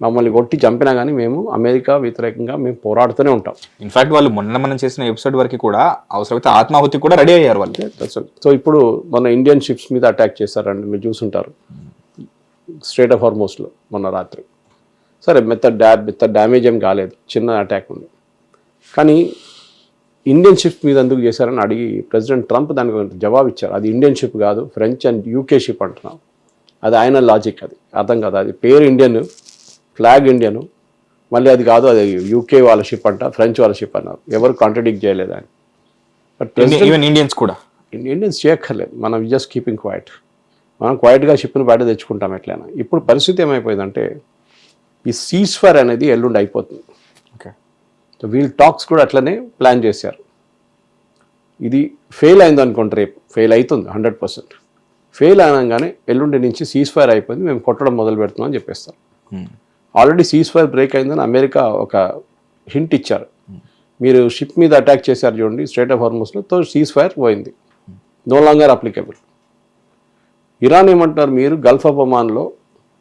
మమ్మల్ని కొట్టి చంపినా కానీ మేము అమెరికా వ్యతిరేకంగా మేము పోరాడుతూనే ఉంటాం. ఇన్ఫాక్ట్ వాళ్ళు మనం చేసిన ఎపిసోడ్ వరకు కూడా అవసరమైతే ఆత్మాహుతి కూడా రెడీ అయ్యారు వాళ్ళు. సో ఇప్పుడు మన ఇండియన్ షిప్స్ మీద అటాక్ చేశారండి, మీరు చూసుంటారు స్ట్రేట్ ఆఫ్ హార్మోస్లో మొన్న రాత్రి. సరే మెత్త డ్యామేజ్ ఏం కాలేదు, చిన్న అటాక్ ఉంది. కానీ ఇండియన్ షిప్ మీద ఎందుకు చేశారని అడిగి ప్రెసిడెంట్ ట్రంప్ దానికి జవాబు ఇచ్చారు. అది ఇండియన్ షిప్ కాదు, ఫ్రెంచ్ అండ్ యూకే షిప్ అంటున్నాం. అది ఆయన లాజిక్, అది అర్థం కాదు. అది పేరు ఇండియన్, ఫ్లాగ్ ఇండియన్, మళ్ళీ అది కాదు అది యూకే వాళ్ళ షిప్ అంట, ఫ్రెంచ్ వాళ్ళ షిప్ అన్నారు. ఎవరు కాంట్రడిక్ట్ చేయలేదు ఆయన. బట్ ఇండియన్స్ కూడా ఇండియన్స్ చేయక్కర్లేదు, మనం జస్ట్ కీపింగ్ క్వైట్. మనం క్వైట్గా షిప్ని బయట తెచ్చుకుంటాం ఎట్లయినా. ఇప్పుడు పరిస్థితి ఏమైపోయిందంటే ఈ సీజ్ ఫైర్ అనేది ఎల్లుండి అయిపోతుంది. ఓకే, సో వీళ్ళు టాక్స్ కూడా అట్లనే ప్లాన్ చేశారు. ఇది ఫెయిల్ అయింది అనుకోండి, రేపు ఫెయిల్ అవుతుంది 100%. ఫెయిల్ అయినాగానే ఎల్లుండి నుంచి సీజ్ ఫైర్ అయిపోయింది, మేము కొట్టడం మొదలు పెడుతున్నాం అని చెప్పేస్తారు. ఆల్రెడీ సీజ్ ఫైర్ బ్రేక్ అయిందని అమెరికా ఒక హింట్ ఇచ్చారు. మీరు షిప్ మీద అటాక్ చేశారు చూడండి స్ట్రేట్ ఆఫ్ హార్మోస్లో, తో సీజ్ ఫైర్ పోయింది, నో లాంగర్ అప్లికబుల్. ఇరాన్ ఏమంటారు, మీరు గల్ఫ్ ఆఫ్ ఒమాన్లో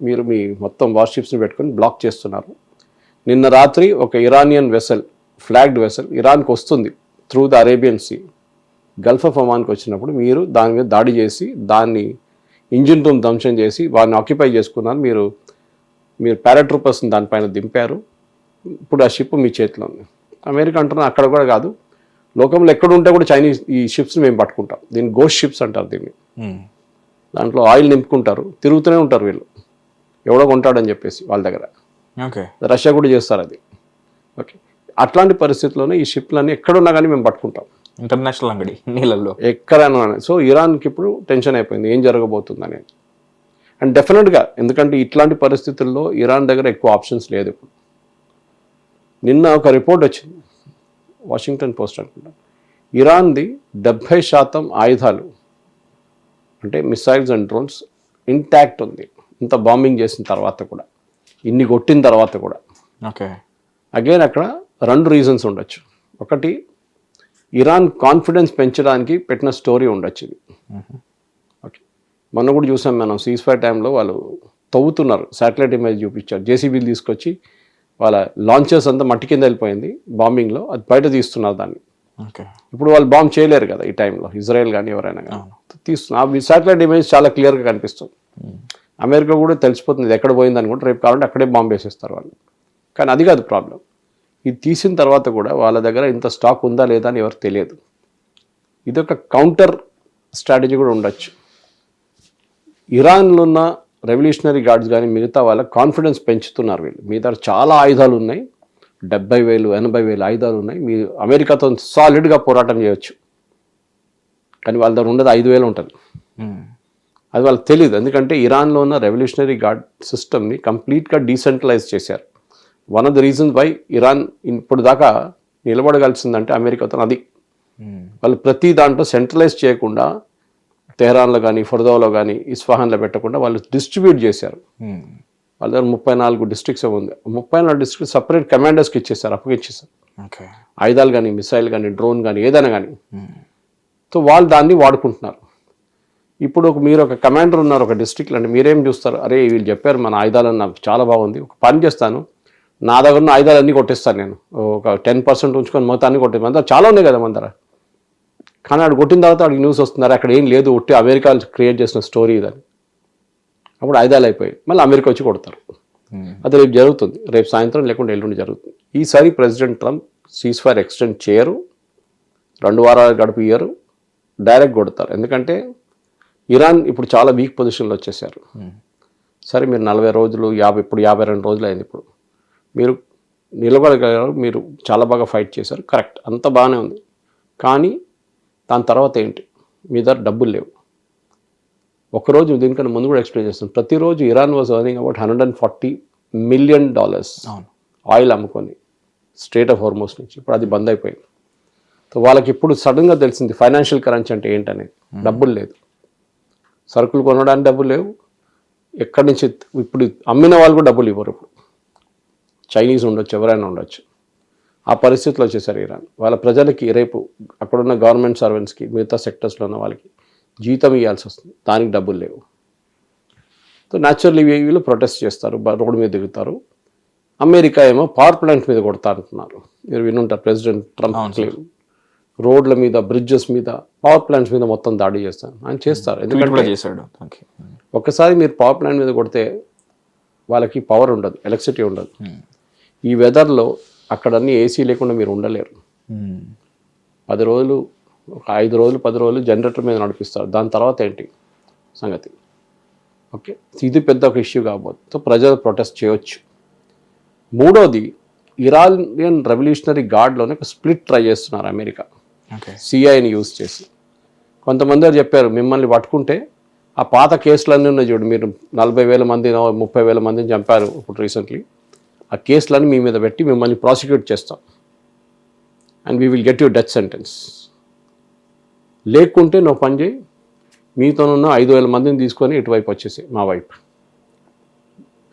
మీరు మీ మొత్తం వార్షిప్స్ని పెట్టుకొని బ్లాక్ చేస్తున్నారు. నిన్న రాత్రి ఒక ఇరానియన్ వెసల్, ఫ్లాగ్డ్ వెసల్ ఇరాన్కి వస్తుంది through the Arabian sea. Gulf of ఒమాన్కి వచ్చినప్పుడు మీరు దాని మీద దాడి చేసి దాన్ని ఇంజిన్ రూమ్ ధ్వంసం చేసి వారిని ఆక్యుపై చేసుకున్నారు. మీరు పారాట్రూపర్స్ని దానిపైన దింపారు. ఇప్పుడు ఆ షిప్ మీ చేతిలో ఉంది. అమెరికా అంటున్నారు అక్కడ కూడా కాదు, లోకంలో ఎక్కడ ఉంటే కూడా చైనీస్ ఈ షిప్స్ని మేము పట్టుకుంటాం. దీన్ని గోస్ట్ షిప్స్ అంటారు దీన్ని. దాంట్లో ఆయిల్ నింపుకుంటారు, తిరుగుతూనే ఉంటారు వీళ్ళు, ఎవడో కొంటాడని చెప్పేసి వాళ్ళ దగ్గర. ఓకే, రష్యా కూడా చేస్తారు అది. ఓకే, అట్లాంటి పరిస్థితుల్లోనే ఈ షిప్లన్నీ ఎక్కడున్నా కానీ మేము పట్టుకుంటాం, ఇంటర్నేషనల్ అంగడి నీళ్ళల్లో ఎక్కడైనా. సో ఇరాన్కి ఇప్పుడు టెన్షన్ అయిపోయింది ఏం జరగబోతుంది అనేది. అండ్ డెఫినెట్గా ఎందుకంటే ఇట్లాంటి పరిస్థితుల్లో ఇరాన్ దగ్గర ఎక్కువ ఆప్షన్స్ లేదు. ఇప్పుడు నిన్న ఒక రిపోర్ట్ వచ్చింది, వాషింగ్టన్ పోస్ట్ అనుకుంటా, ఇరాన్ది 70% ఆయుధాలు అంటే మిసైల్స్ అండ్ డ్రోన్స్ ఇంటాక్ట్ ఉంది, ఇంత బాంబింగ్ చేసిన తర్వాత కూడా, ఇన్ని కొట్టిన తర్వాత కూడా. ఓకే, అగైన్ అక్కడ 2 రీజన్స్ ఉండొచ్చు. ఒకటి ఇరాన్ కాన్ఫిడెన్స్ పెంచడానికి పెట్టిన స్టోరీ ఉండొచ్చు ఇది. ఓకే, మొన్న కూడా చూసాం మనం సీజ్ ఫైర్ టైంలో వాళ్ళు తవ్వుతున్నారు, శాటిలైట్ ఇమేజ్ చూపించారు, జేసీబీలు తీసుకొచ్చి వాళ్ళ లాంచర్స్ అంతా మట్టి కింద వెళ్ళిపోయింది బాంబింగ్లో, అది బయట తీస్తున్నారు దాన్ని. ఓకే, ఇప్పుడు వాళ్ళు బాంబ్ చేయలేరు కదా ఈ టైంలో, ఇజ్రాయెల్ కానీ ఎవరైనా కానీ తీస్తున్నారు. ఆ శాటిలైట్ ఇమేజ్ చాలా క్లియర్గా కనిపిస్తుంది. అమెరికా కూడా తెలిసిపోతుంది ఎక్కడ పోయిందని కూడా, రేపు కావాలంటే అక్కడే బాంబు వేసేస్తారు వాళ్ళు. కానీ అది కాదు ప్రాబ్లం, ఇది తీసిన తర్వాత కూడా వాళ్ళ దగ్గర ఇంత స్టాక్ ఉందా లేదా అని ఎవరికి తెలియదు. ఇది ఒక కౌంటర్ స్ట్రాటజీ కూడా ఉండొచ్చు. ఇరాన్లో ఉన్న రెవల్యూషనరీ గార్డ్స్ కానీ మిగతా వాళ్ళ కాన్ఫిడెన్స్ పెంచుతున్నారు వీళ్ళు. మీ దగ్గర చాలా ఆయుధాలు ఉన్నాయి, 70,000 80,000 ఆయుధాలు ఉన్నాయి, మీరు అమెరికాతో సాలిడ్గా పోరాటం చేయొచ్చు. కానీ వాళ్ళ దగ్గర ఉండదు 5,000 ఉంటుంది. అది వాళ్ళకి తెలియదు, ఎందుకంటే ఇరాన్లో ఉన్న రెవల్యూషనరీ గార్డ్ సిస్టమ్ని కంప్లీట్గా డీసెంట్రలైజ్ చేశారు. One of the reasons why Iran ఇప్పుడు దాకా నిలబడగలిసిందంటే అమెరికాతో అది. వాళ్ళు ప్రతి దాంట్లో సెంట్రలైజ్ చేయకుండా తెహరాన్లో కానీ ఫర్దాలో కానీ ఇస్ఫహాన్లో పెట్టకుండా వాళ్ళు డిస్ట్రిబ్యూట్ చేశారు. వాళ్ళ దగ్గర 34 డిస్ట్రిక్ట్స్ ఉంది, 34 డిస్ట్రిక్ట్ సపరేట్ కమాండర్స్కి ఇచ్చేసారు, అప్పగిచ్చేసారు. ఆయుధాలు కానీ మిసైల్ కానీ డ్రోన్ కానీ ఏదైనా కానీ. సో వాళ్ళు దాన్ని వాడుకుంటున్నారు. ఇప్పుడు మీరు ఒక కమాండర్ ఉన్నారు ఒక డిస్ట్రిక్ట్లో, అంటే మీరేం చూస్తారు, అరే వీళ్ళు చెప్పారు మన ఆయుధాలను నాకు చాలా బాగుంది, ఒక పని చేస్తాను, నా దగ్గర ఉన్న ఆయుధాలన్నీ కొట్టేస్తాను నేను, ఒక 10% ఉంచుకొని మొత్తాన్ని కొట్టే మన చాలా ఉన్నాయి కదా మన దగ్గర. కానీ ఆడు కొట్టిన తర్వాత ఆడికి న్యూస్ వస్తున్నారు అక్కడ ఏం లేదు, ఒట్టి అమెరికా క్రియేట్ చేసిన స్టోరీ ఇదని. అప్పుడు ఆయుధాలు అయిపోయి మళ్ళీ అమెరికా వచ్చి కొడతారు. అది రేపు జరుగుతుంది, రేపు సాయంత్రం లేకుండా ఎల్లుండి జరుగుతుంది. ఈసారి president Trump cease fire extend చేయరు, 2 వారాలు గడుపు ఇయ్యరు, డైరెక్ట్ కొడతారు. ఎందుకంటే ఇరాన్ ఇప్పుడు చాలా వీక్ పొజిషన్లో వచ్చేసారు. సరే మీరు 40 రోజులు ఇప్పుడు 52 రోజులు అయింది, ఇప్పుడు మీరు నిలబడగలరు, మీరు చాలా బాగా ఫైట్ చేశారు, కరెక్ట్, అంత బాగానే ఉంది. కానీ దాని తర్వాత ఏంటి, మీ దగ్గర డబ్బులు లేవు. ఒకరోజు దీనికన్నా ముందు కూడా ఎక్స్ప్లెయిన్ చేస్తాను. ప్రతిరోజు Iran was earning about $140 million oil అమ్ముకొని స్ట్రేట్ ఆఫ్ హార్మోస్ నుంచి. ఇప్పుడు అది బంద్ అయిపోయింది. సో వాళ్ళకి ఇప్పుడు సడన్గా తెలిసింది ఫైనాన్షియల్ కరెన్సీ అంటే ఏంటనేది. డబ్బులు లేదు, సరుకులు కొనడానికి డబ్బులు లేవు, ఎక్కడి నుంచి ఇప్పుడు అమ్మిన వాళ్ళు కూడా డబ్బులు ఇవ్వరు. ఇప్పుడు చైనీస్ ఉండొచ్చు, ఎవరైనా ఉండొచ్చు. ఆ పరిస్థితిలో వచ్చేసారు ఇరాన్. వాళ్ళ ప్రజలకి రేపు అక్కడున్న గవర్నమెంట్ సర్వెంట్స్కి, మిగతా సెక్టర్స్లో ఉన్న వాళ్ళకి జీతం ఇవ్వాల్సి వస్తుంది, దానికి డబ్బులు లేవు. సో న్యాచురల్లీ వీళ్ళు ప్రొటెస్ట్ చేస్తారు, రోడ్డు మీద దిగుతారు. అమెరికా ఏమో పవర్ ప్లాంట్ మీద కొడతారంటున్నారు. మీరు వినుంటారు, ప్రెసిడెంట్ ట్రంప్ రోడ్ల మీద, బ్రిడ్జెస్ మీద, పవర్ ప్లాంట్స్ మీద మొత్తం దాడి చేస్తారు. ఆయన చేస్తారు, ఎందుకంటే చేశాడు. ఒక్కసారి మీరు పవర్ ప్లాంట్ మీద కొడితే వాళ్ళకి పవర్ ఉండదు, ఎలక్ట్రిసిటీ ఉండదు. ఈ వెదర్లో అక్కడ అన్ని ఏసీ లేకుండా మీరు ఉండలేరు. 10 రోజులు, ఒక 5 రోజులు 10 రోజులు జనరేటర్ మీద నడిపిస్తారు. దాని తర్వాత ఏంటి సంగతి? ఓకే, ఇది పెద్ద ఒక ఇష్యూ కాబోదు. సో ప్రజలు ప్రొటెస్ట్ చేయొచ్చు. మూడోది, ఇరానియన్ రెవల్యూషనరీ గార్డ్లోనే ఒక స్ప్లిట్ ట్రై చేస్తున్నారు అమెరికా, సిఐని యూజ్ చేసి. కొంతమంది చెప్పారు, మిమ్మల్ని పట్టుకుంటే ఆ పాత కేసులన్నీ ఉన్నాయి చూడు, మీరు 40,000 మందినో 30,000 మందిని చంపారు ఇప్పుడు రీసెంట్లీ, ఆ కేసులన్నీ మీ మీద పెట్టి మిమ్మల్ని ప్రాసిక్యూట్ చేస్తాం and we will get you death sentence. లేకుంటే నువ్వు పని చేయి, మీతోనున్న 5,000 మందిని తీసుకొని ఇటువైపు వచ్చేసి మా వైపు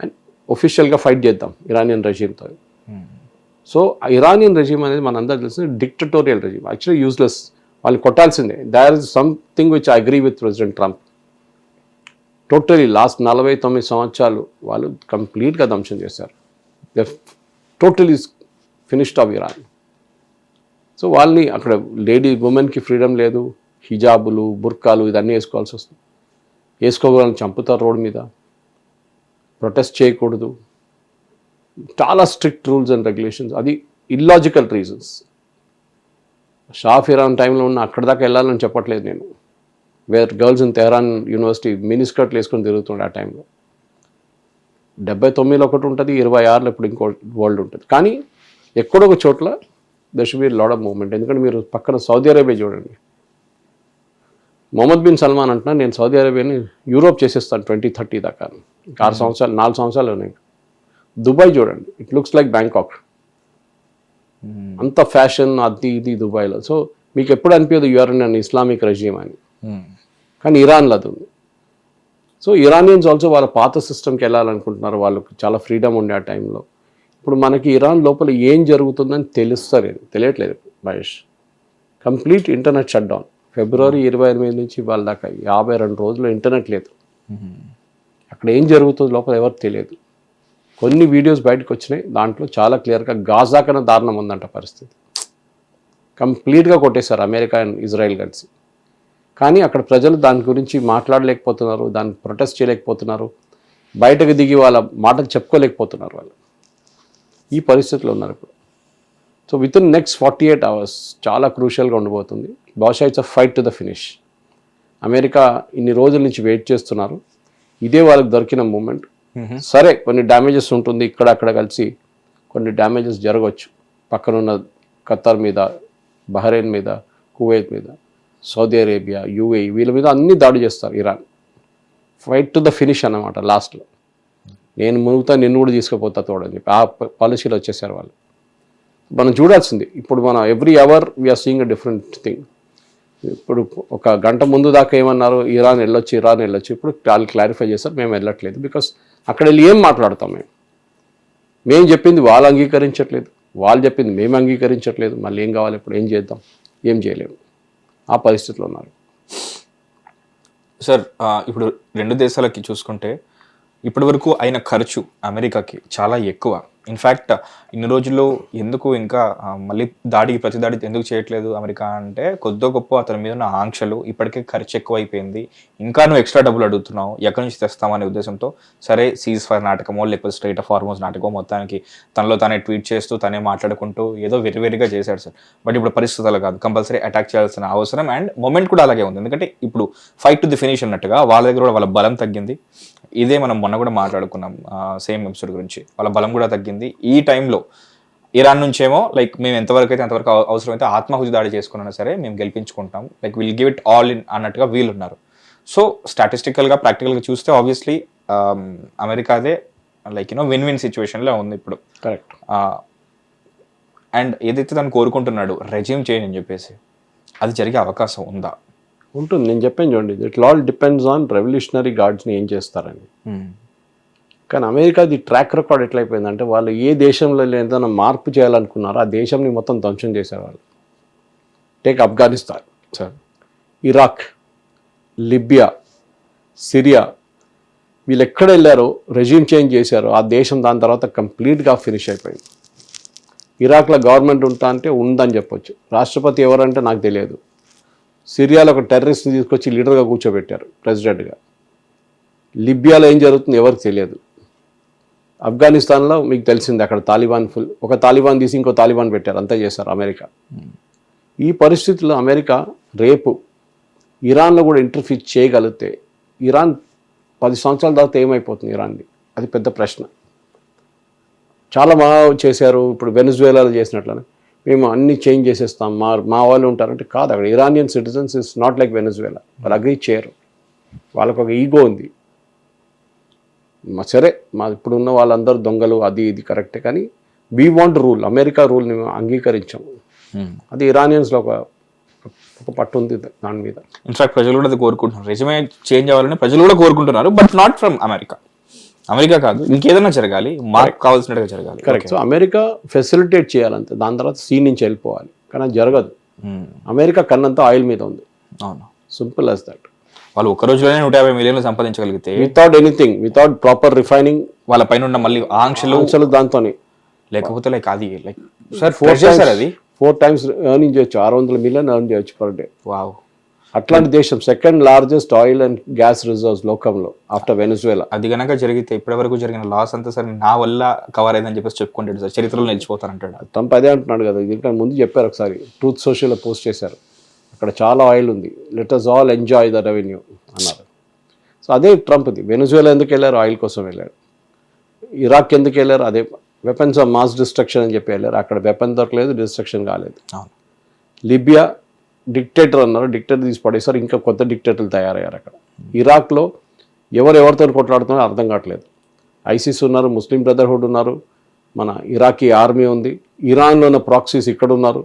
అండ్ ఒఫిషియల్గా ఫైట్ చేద్దాం ఇరానియన్ రెజీమ్తో. సో ఇరానియన్ రెజీమ్ అనేది మనందరూ తెలిసిన డిక్టటోరియల్ రెజీమ్, యాక్చువల్లీ యూస్లెస్. వాళ్ళని కొట్టాల్సిందే. There is something which I agree with president Trump. Totally last 49 సంవత్సరాలు వాళ్ళు కంప్లీట్గా ధ్వంసం చేశారు. They totally finished off Iran. So వాళ్ళని అక్కడ ఉమెన్కి ఫ్రీడమ్ లేదు, హిజాబులు, బుర్కాలు ఇదన్నీ వేసుకోవాల్సి వస్తుంది. వేసుకోవాలని చంపుతారు రోడ్డు మీద, ప్రొటెస్ట్ చేయకూడదు, చాలా స్ట్రిక్ట్ రూల్స్ అండ్ రెగ్యులేషన్స్. అది ఇల్లాజికల్ రీజన్స్. షాఫ్ ఇరాన్ టైంలో ఉన్న అక్కడ దాకా వెళ్ళాలని చెప్పట్లేదు నేను. Where girls in Tehran university మినిస్కర్ట్లు వేసుకొని తిరుగుతుండే ఆ టైంలో. 79లో ఒకటి ఉంటుంది, 26లో ఇప్పుడు ఇంకో వరల్డ్ ఉంటుంది. కానీ ఎక్కడో ఒక చోట్ల there should be lot of movement. ఎందుకంటే మీరు పక్కన సౌదీ అరేబియా చూడండి. మొహమ్మద్ బిన్ సల్మాన్ అంటున్నా, నేను సౌదీ అరేబియాని యూరోప్ చేసేస్తాను 2030 దాకా. 4 సంవత్సరాలు ఉన్నాయి. దుబాయ్ చూడండి, ఇట్ లుక్స్ లైక్ బ్యాంకాక్. అంత ఫ్యాషన్ అది ఇది దుబాయ్లో. సో మీకు ఎప్పుడు అనిపించదు you're in an Islamic regime అని. కానీ ఇరాన్లో అది ఉంది. సో ఇరానియన్స్ ఆల్సో వాళ్ళ పాత సిస్టమ్కి వెళ్ళాలనుకుంటున్నారు. వాళ్ళకి చాలా ఫ్రీడమ్ ఉండే ఆ టైంలో. ఇప్పుడు మనకి ఇరాన్ లోపల ఏం జరుగుతుందని తెలియట్లేదు Mahesh. Complete internet shut down. February 28 నుంచి వాళ్ళ దాకా 52 రోజులు ఇంటర్నెట్ లేదు. అక్కడ ఏం జరుగుతుందో లోపల ఎవరికి తెలియదు. కొన్ని వీడియోస్ బయటకు వచ్చినాయి, దాంట్లో చాలా క్లియర్గా గాజా కన్నా దారుణం ఉందంట పరిస్థితి. కంప్లీట్గా కొట్టేశారు అమెరికా అండ్ ఇజ్రాయెల్ కలిసి. కానీ అక్కడ ప్రజలు దాని గురించి మాట్లాడలేకపోతున్నారు, దాన్ని ప్రొటెస్ట్ చేయలేకపోతున్నారు, బయటకు దిగి వాళ్ళ మాటలు చెప్పుకోలేకపోతున్నారు. వాళ్ళు ఈ పరిస్థితిలో ఉన్నారు ఇప్పుడు. So with in next 48 hours చాలా క్రూషియల్గా ఉండబోతుంది. బహుశా it's a fight to the finish. America ఇన్ని రోజుల నుంచి వెయిట్ చేస్తున్నారు. ఇదే వాళ్ళకి దొరికిన మూమెంట్. సరే, కొన్ని డ్యామేజెస్ ఉంటుంది, ఇక్కడ అక్కడ కలిసి కొన్ని డ్యామేజెస్ జరగవచ్చు. పక్కనున్న ఖత్తర్ మీద, బహ్రెయిన్ మీద, కువైట్ మీద, సౌదీ అరేబియా, యూఏఈ వీళ్ళ మీద అన్ని దాడి చేస్తారు Iran. Fight to the finish అన్నమాట లాస్ట్లో. నేను మునుగుతా, నిన్ను కూడా తీసుకుపోతా తోడని చెప్పి ఆ పాలసీలో వచ్చేసారు వాళ్ళు. మనం చూడాల్సింది. ఇప్పుడు మనం every hour we're seeing a different thing. ఇప్పుడు ఒక గంట ముందు దాకా ఏమన్నారు, ఇరాన్ వెళ్ళొచ్చు. ఇప్పుడు వాళ్ళు క్లారిఫై చేస్తారు, మేము వెళ్ళట్లేదు. బికాస్ అక్కడ వెళ్ళి ఏం మాట్లాడతాం? మేము చెప్పింది వాళ్ళు అంగీకరించట్లేదు, వాళ్ళు చెప్పింది మేము అంగీకరించట్లేదు. మళ్ళీ ఏం కావాలి? ఇప్పుడు ఏం చేద్దాం? ఏం చేయలేము. ఆ పరిస్థితిలో ఉన్నారు సార్. ఇప్పుడు 2 దేశాలకి చూసుకుంటే ఇప్పటి వరకు అయిన ఖర్చు అమెరికాకి చాలా ఎక్కువ. ఇన్ఫ్యాక్ట్ ఇన్ని రోజుల్లో ఎందుకు ఇంకా మళ్ళీ ప్రతి దాడి ఎందుకు చేయట్లేదు అమెరికా అంటే, కొద్దో గొప్ప అతని మీద ఉన్న ఆంక్షలు, ఇప్పటికే ఖర్చు ఎక్కువ అయిపోయింది, ఇంకా నువ్వు ఎక్స్ట్రా డబ్బులు అడుగుతున్నావు, ఎక్కడి నుంచి తెస్తామనే ఉద్దేశంతో సరే సీజ్ ఫైర్ నాటకమో లేకపోతే స్ట్రైట్ ఆఫ్ హార్మోస్ నాటకమో మొత్తానికి తనలో తానే ట్వీట్ చేస్తూ తనే మాట్లాడుకుంటూ ఏదో వెరిగా చేశాడు సార్. బట్ ఇప్పుడు పరిస్థితులు కాదు, కంపల్సరీ అటాక్ చేయాల్సిన అవసరం అండ్ మొమెంట్ కూడా అలాగే ఉంది. ఎందుకంటే ఇప్పుడు ఫైట్ టు ది ఫినిష్ అన్నట్టుగా వాళ్ళ దగ్గర కూడా వాళ్ళ బలం తగ్గింది. ఇదే మనం మొన్న కూడా మాట్లాడుకున్నాం సేమ్ ఎపిసోడ్ గురించి. వాళ్ళ బలం కూడా తగ్గింది. ఈ టైంలో ఇరాన్ నుంచేమో లైక్ మేము ఎంతవరకు అయితే అంతవరకు అవసరమైతే ఆత్మహుతి దాడి చేసుకున్నా సరే మేము గెలిపించుకుంటాం, like will give it all in అన్నట్టుగా వీళ్ళు ఉన్నారు. సో స్టాటిస్టికల్గా ప్రాక్టికల్గా చూస్తే ఆబ్వియస్లీ అమెరికాదే లైక్ విన్ సిచ్యువేషన్లో ఉంది ఇప్పుడు. కరెక్ట్. అండ్ ఏదైతే తను కోరుకుంటున్నాడు రెజ్యూమ్ చేంజ్ అని చెప్పేసి, అది జరిగే అవకాశం ఉందా? ఉంటుంది. నేను చెప్పాను చూడండి, it all depends on revolutionary గార్డ్స్ని ఏం చేస్తారని. కానీ అమెరికాది ట్రాక్ రికార్డ్ ఎట్లయిపోయిందంటే, వాళ్ళు ఏ దేశంలో ఏదైనా మార్పు చేయాలనుకున్నారో ఆ దేశంని మొత్తం ధ్వంసం చేసేవాళ్ళు. Take Afghanistan, sir, Iraq, Libya, Syria, వీళ్ళు ఎక్కడ వెళ్ళారో రెజ్యూమ్ చేంజ్ చేశారో ఆ దేశం దాని తర్వాత కంప్లీట్గా ఫినిష్ అయిపోయింది. ఇరాక్లో గవర్నమెంట్ ఉంటా అంటే ఉందని చెప్పొచ్చు, రాష్ట్రపతి ఎవరంటే నాకు తెలియదు. సిరియాలో ఒక టెర్రరిస్ట్ని తీసుకొచ్చి లీడర్గా కూర్చోబెట్టారు ప్రెసిడెంట్గా. లిబియాలో ఏం జరుగుతుందో ఎవరికి తెలియదు. ఆఫ్ఘనిస్తాన్లో మీకు తెలిసింది, అక్కడ తాలిబాన్ ఒక తాలిబాన్ తీసి ఇంకో తాలిబాన్ పెట్టారు, అంతా చేశారు అమెరికా. ఈ పరిస్థితుల్లో అమెరికా రేపు ఇరాన్లో కూడా ఇంటర్ఫీర్ చేయగలిగితే ఇరాన్ 10 సంవత్సరాల తర్వాత ఏమైపోతుంది ఇరాన్ది, అది పెద్ద ప్రశ్న. చాలా బాగా చేశారు, ఇప్పుడు వెనిజువేలాలో చేసినట్లనే మేము అన్ని చేంజ్ చేసేస్తాం, మా వాళ్ళు ఉంటారంటే కాదు. అక్కడ Iranian citizens is not like Venezuela, వాళ్ళు అగ్రీ చేయరు, వాళ్ళకు ఒక ఈగో ఉంది. సరే మా ఇప్పుడున్న వాళ్ళందరూ దొంగలు, అది ఇది కరెక్టే, కానీ వీ వాంట్ రూల్, అమెరికా రూల్ని అంగీకరించాము. అది ఇరానియన్స్లో ఒక పట్టు ఉంది దాని మీద. ఇన్ఫాక్ట్ ప్రజలు కూడా అది కోరుకుంటున్నారు, రెజ్యూమే చేంజ్ అవ్వాలని ప్రజలు కూడా కోరుకుంటున్నారు, బట్ నాట్ ఫ్రమ్ అమెరికా కాదు, ఇంకేదైనా జరగాలి, మాకు కావాల్సినట్టుగా జరగాలి. కరెక్ట్. సో అమెరికా ఫెసిలిటేట్ చేయాలంతే, దాని తర్వాత సీ నుంచి వెళ్ళిపోవాలి, కానీ అది జరగదు. అమెరికా కన్నంతా ఆయిల్ మీద ఉంది. అవును, సింపుల్ యాజ్ దట్. వాళ్ళు ఒక రోజులోనే 150 మిలియన్లు సంపాదించగలిగితే without anything, without proper refining, వాళ్ళ పైన ఉన్న మళ్ళీ ఆంక్షలు దాంతోనే, లేకపోతే లైక్ అది లైక్ సార్ 4 times ఎర్నింగ్ చేయొచ్చు, 600 మిలియన్ ఎర్న్ చేయొచ్చు పర్ డే. వావ్, అట్లాంటి దేశం, second largest oil and gas reserves లోకంలో ఆఫ్టర్ వెనిజువేలా. అది కనుక జరిగితే ఇప్పటి వరకు జరిగిన లాస్ అంతా సార్ నా వల్ల కవర్ అయిందని చెప్పేసి చెప్పుకుంటాడు సార్, చరిత్రలో నిలిచిపోతారంటాడు. ట్రంప్ అదే అంటున్నాడు కదా, దీనికన్నా ముందు చెప్పారు ఒకసారి, ట్రూత్ సోషల్లో పోస్ట్ చేశారు, అక్కడ చాలా ఆయిల్ ఉంది, let us all enjoy the revenue అన్నారు. సో అదే ట్రంప్ది. వెనిజువేలా ఎందుకు వెళ్ళారు? ఆయిల్ కోసం వెళ్ళారు. ఇరాక్ ఎందుకు వెళ్ళారు? అదే వెపన్స్ ఆఫ్ మాస్ డిస్ట్రక్షన్ అని చెప్పి వెళ్ళారు, అక్కడ వెపన్ దొరకలేదు, డిస్ట్రక్షన్ కాలేదు. లిబియా డిక్టేటర్ అన్నారు, డిక్టేటర్ తీసి పడేసారు, ఇంకా కొత్త డిక్టేటర్లు తయారయ్యారు అక్కడ. ఇరాక్లో ఎవరితో కొట్లాడుతున్నారో అర్థం కావట్లేదు. ఐసిస్ ఉన్నారు, ముస్లిం బ్రదర్హుడ్ ఉన్నారు, మన ఇరాకీ ఆర్మీ ఉంది, ఇరాన్లో ఉన్న ప్రాక్సీస్ ఇక్కడ ఉన్నారు,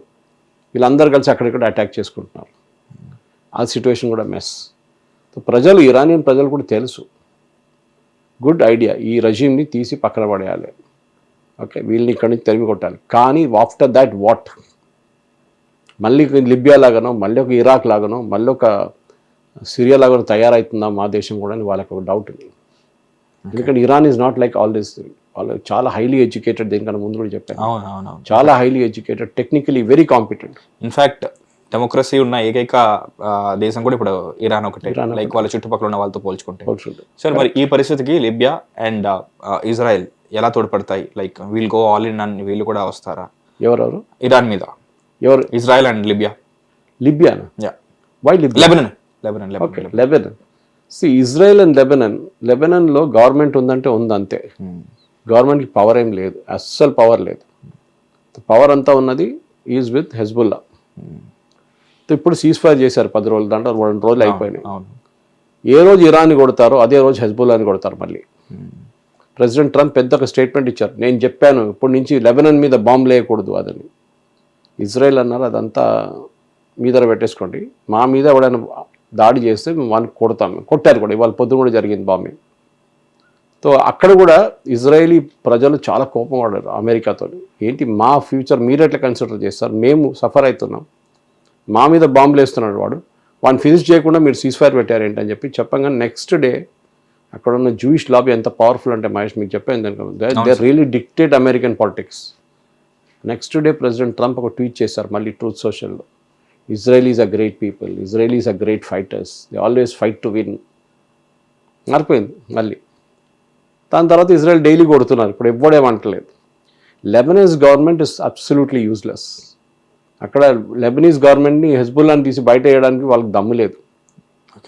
వీళ్ళందరూ కలిసి అక్కడిక్కడ అటాక్ చేసుకుంటున్నారు. ఆ సిచ్యువేషన్ కూడా మెస్. ప్రజలు, ఇరానియన్ ప్రజలు కూడా తెలుసు, గుడ్ ఐడియా, ఈ రెజ్యూమ్ని తీసి పక్కన పడేయాలి, ఓకే, వీళ్ళని ఇక్కడి నుంచి తరిమి కొట్టాలి. కానీ ఆఫ్టర్ దాట్ వాట్? మళ్ళీ లిబియా లాగానో, మళ్ళీ ఒక ఇరాక్ లాగానో, మళ్ళీ ఒక సిరియా లాగానో తయారవుతుందా మా దేశం కూడా అని వాళ్ళకి ఒక డౌట్ ఉంది. ఎందుకంటే Iran is not like all this. వాళ్ళు చాలా హైలీ ఎడ్యుకేటెడ్, దీనికన్నా ముందు కూడా చెప్పాను, చాలా highly educated, technically very competent. In fact democracy ఉన్న ఏకైక దేశం కూడా ఇప్పుడు ఇరాన్ ఒకటే, లైక్ వాళ్ళ చుట్టుపక్కల ఉన్న వాళ్ళతో పోల్చుకుంటే. సార్ మరి ఈ పరిస్థితికి లిబియా అండ్ ఇజ్రాయెల్ ఎలా తోడ్పడతాయి? Like we'll go all in అని వీళ్ళు కూడా వస్తారా? ఎవరెవరు ఇరాన్ మీద? ఎవరు? Israel and Libya. లిబియానా? Why Libya? Lebanon. Okay, Lebanon. Israel and లెబనన్లో గవర్నమెంట్ ఉందంటే ఉంది అంతే. గవర్నమెంట్కి పవర్ ఏం లేదు, అస్సలు పవర్ లేదు. పవర్ అంతా ఉన్నది ఈజ్ విత్ హెజ్బుల్లా. ఇప్పుడు సీజ్ ఫైర్ చేశారు 10 రోజులు, దాంట్లో 2 రోజులు అయిపోయినాయి. ఏ రోజు ఇరాన్ని కొడతారో అదే రోజు హెజ్బుల్లాని కొడతారు మళ్ళీ. ప్రెసిడెంట్ ట్రంప్ పెద్ద ఒక స్టేట్మెంట్ ఇచ్చారు, నేను చెప్పాను ఇప్పటి నుంచి లెబనన్ మీద బాంబు లేయకూడదు అదని. ఇజ్రాయెల్ అన్నారు అదంతా మీ దగ్గర పెట్టేసుకోండి, మా మీద ఎవడైనా దాడి చేస్తే మేము వాళ్ళని కొడతాము. కొట్టారు కూడా, ఇవాళ పొద్దున కూడా జరిగింది బాంబింగ్. సో అక్కడ కూడా ఇజ్రాయేలీ ప్రజలు చాలా కోపం పడ్డారు అమెరికాతో. ఏంటి మా ఫ్యూచర్ మీరు ఎట్లా కన్సిడర్ చేస్తారు, మేము సఫర్ అవుతున్నాం, మా మీద బాంబులు వేస్తున్నాడు వాడిని ఫినిష్ చేయకుండా మీరు సీజ్ ఫైర్ పెట్టారు ఏంటని చెప్పి చెప్పంగా నెక్స్ట్ డే అక్కడ ఉన్న జూయిష్ లాబీ ఎంత పవర్ఫుల్ అంటే మహేష్ మీకు చెప్పాను, they really dictate American politics. Next day president Trump ఒక ట్వీట్ చేశారు మళ్ళీ ట్రూత్ సోషల్లో, Israelis are great people, Israelis are great fighters, they always fight to win. మారిపోయింది మళ్ళీ. దాని తర్వాత ఇజ్రాయెల్ డైలీ కొడుతున్నారు, ఇప్పుడు ఎవ్వడేమంటలేదు. Lebanese government is absolutely useless. అక్కడ లెబనీస్ గవర్నమెంట్ని హెజ్బుల్లాని తీసి బయట వేయడానికి వాళ్ళకి దమ్ము లేదు,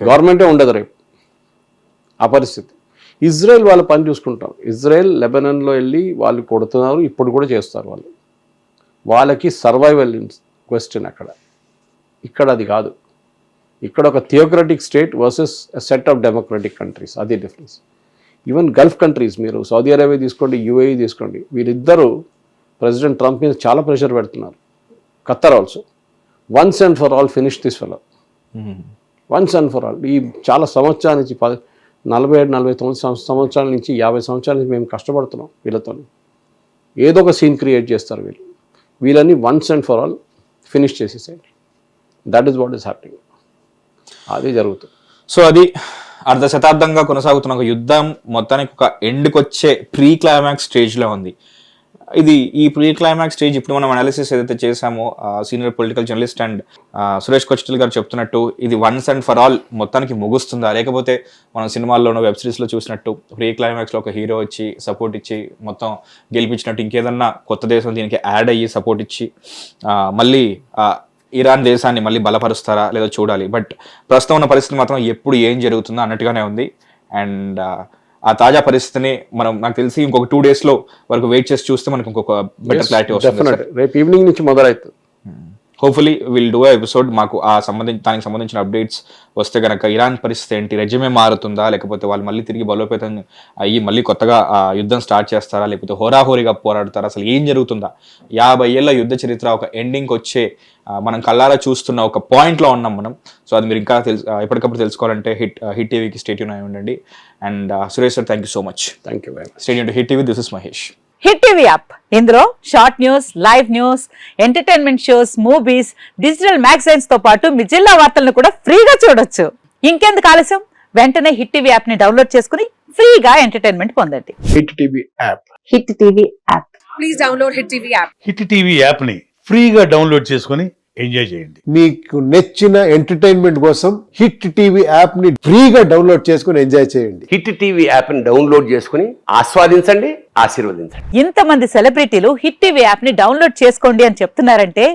గవర్నమెంటే ఉండదు రేపు ఆ పరిస్థితి. ఇజ్రాయెల్ వాళ్ళ పని చూసుకుంటాం. ఇజ్రాయెల్ లెబనన్లో వెళ్ళి వాళ్ళు కొడుతున్నారు, ఇప్పుడు కూడా చేస్తారు వాళ్ళు. వాళ్ళకి సర్వైవల్ క్వశ్చన్ అక్కడ, ఇక్కడ అది కాదు. ఇక్కడ ఒక theocratic state versus set of democratic countries, అది డిఫరెన్స్. ఈవెన్ గల్ఫ్ కంట్రీస్, మీరు సౌదీ అరేబియా తీసుకోండి, యూఏఈ తీసుకోండి, వీరిద్దరూ ప్రెసిడెంట్ ట్రంప్ మీద చాలా ప్రెషర్ పెడుతున్నారు. Khattar also once and for all finish this fellow, once and for all. ఈ చాలా సంవత్సరాల నుంచి 47-49 సంవత్సరాల నుంచి 50 సంవత్సరాల నుంచి మేము కష్టపడుతున్నాం వీళ్ళతో. ఏదో ఒక సీన్ క్రియేట్ చేస్తారు వీళ్ళని once and for all finish చేసేసేయండి. That is what is happening. అది జరుగుతుంది. సో అది అర్ధ శతాబ్దంగా కొనసాగుతున్న ఒక యుద్ధం మొత్తానికి ఒక ఎండ్కి వచ్చే ప్రీ క్లైమాక్స్ స్టేజ్లో ఉంది. ఇది ఈ ప్రీ క్లైమాక్స్ స్టేజ్ ఇప్పుడు మనం అనాలిసిస్ ఏదైతే చేసామో senior political journalist and Suresh Kochital garu చెప్తున్నట్టు ఇది వన్స్ అండ్ ఫర్ ఆల్ మొత్తానికి ముగుస్తుందా, లేకపోతే మనం సినిమాల్లోనో వెబ్ సిరీస్లో చూసినట్టు ప్రీ క్లైమాక్స్లో ఒక హీరో వచ్చి సపోర్ట్ ఇచ్చి మొత్తం గెలిపించినట్టు ఇంకేదన్నా కొత్త దేశం దీనికి యాడ్ అయ్యి సపోర్ట్ ఇచ్చి మళ్ళీ ఇరాన్ దేశాన్ని మళ్ళీ బలపరుస్తారా లేదో చూడాలి. బట్ ప్రస్తుతం ఉన్న పరిస్థితి మాత్రం ఎప్పుడు ఏం జరుగుతుందో అన్నట్టుగానే ఉంది. అండ్ ఆ తాజా పరిస్థితిని మనం నాకు తెలిసి ఇంకొక 2 days వరకు వెయిట్ చేసి చూస్తే మనకు ఇంకొక బెటర్ క్లారిటీ వస్తుంది. రేపు ఈవినింగ్ నుంచి మొదలవుతుంది. Hopefully will do episode. మాకు దానికి సంబంధించిన అప్డేట్స్ వస్తే కనుక ఇరాన్ పరిస్థితి ఏంటి, రెజ్యూమే మారుతుందా, లేకపోతే వాళ్ళు మళ్ళీ తిరిగి బలోపేతం అయ్యి మళ్ళీ కొత్తగా యుద్ధం స్టార్ట్ చేస్తారా, లేకపోతే హోరాహోరీగా పోరాడతారా, అసలు ఏం జరుగుతుందా, 50 ఏళ్ల యుద్ధ చరిత్ర ఒక ఎండింగ్కి వచ్చే మనం కళ్ళారా చూస్తున్న ఒక పాయింట్లో ఉన్నాం మనం. సో అది మీరు ఇంకా ఎప్పటికప్పుడు తెలుసుకోవాలంటే హిట్ టీవీకి స్టే ట్యూన్ అయి ఉండండి. And Suresh sir, thank you so much. Thank you very much. Stay tune to hit TV. This is Mahesh. Hit TV app, ఇందులో short news, live news, entertainment shows, movies, digital magazines తో పాటు మీ జిల్లా వార్తలను కూడా ఫ్రీగా చూడొచ్చు. ఇంకెందుకు ఆలస్యం, వెంటనే హిట్ టీవీ యాప్ ని డౌన్లోడ్ చేసుకుని ఫ్రీగా ఎంటర్టైన్మెంట్ పొందండి. Hit TV app. Hit TV app. Please download hit TV app. Hit TV యాప్ని ఫ్రీగా డౌన్లోడ్ చేసుకొని ఎంజాయ్ చేయండి. మీకు నచ్చిన ఎంటర్టైన్మెంట్ కోసం హిట్ టీవీ యాప్ ని ఫ్రీగా డౌన్లోడ్ చేసుకుని ఎంజాయ్ చేయండి. హిట్ టీవీ యాప్ ని డౌన్లోడ్ చేసుకుని ఆస్వాదించండి, ఆశీర్వదించండి. ఇంతమంది సెలబ్రిటీలు హిట్ టీవీ యాప్ ని డౌన్లోడ్ చేసుకోండి అని చెప్తున్నారంటే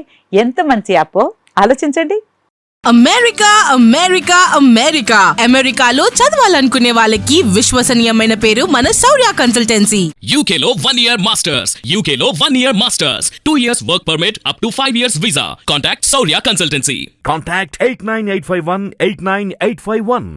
ఎంత మంచి యాప్ ఆలోచించండి. అమెరికా అమెరికా అమెరికా అమెరికాలో చదవాలనుకునే వాళ్ళకి విశ్వసనీయమైన పేరు మన శౌర్య కన్సల్టెన్సీ. UK లో 1 year masters. UK లో 1 year masters. 2 years work permit up to 5 years visa. Contact Saurya Consultancy. Contact 89851 89851.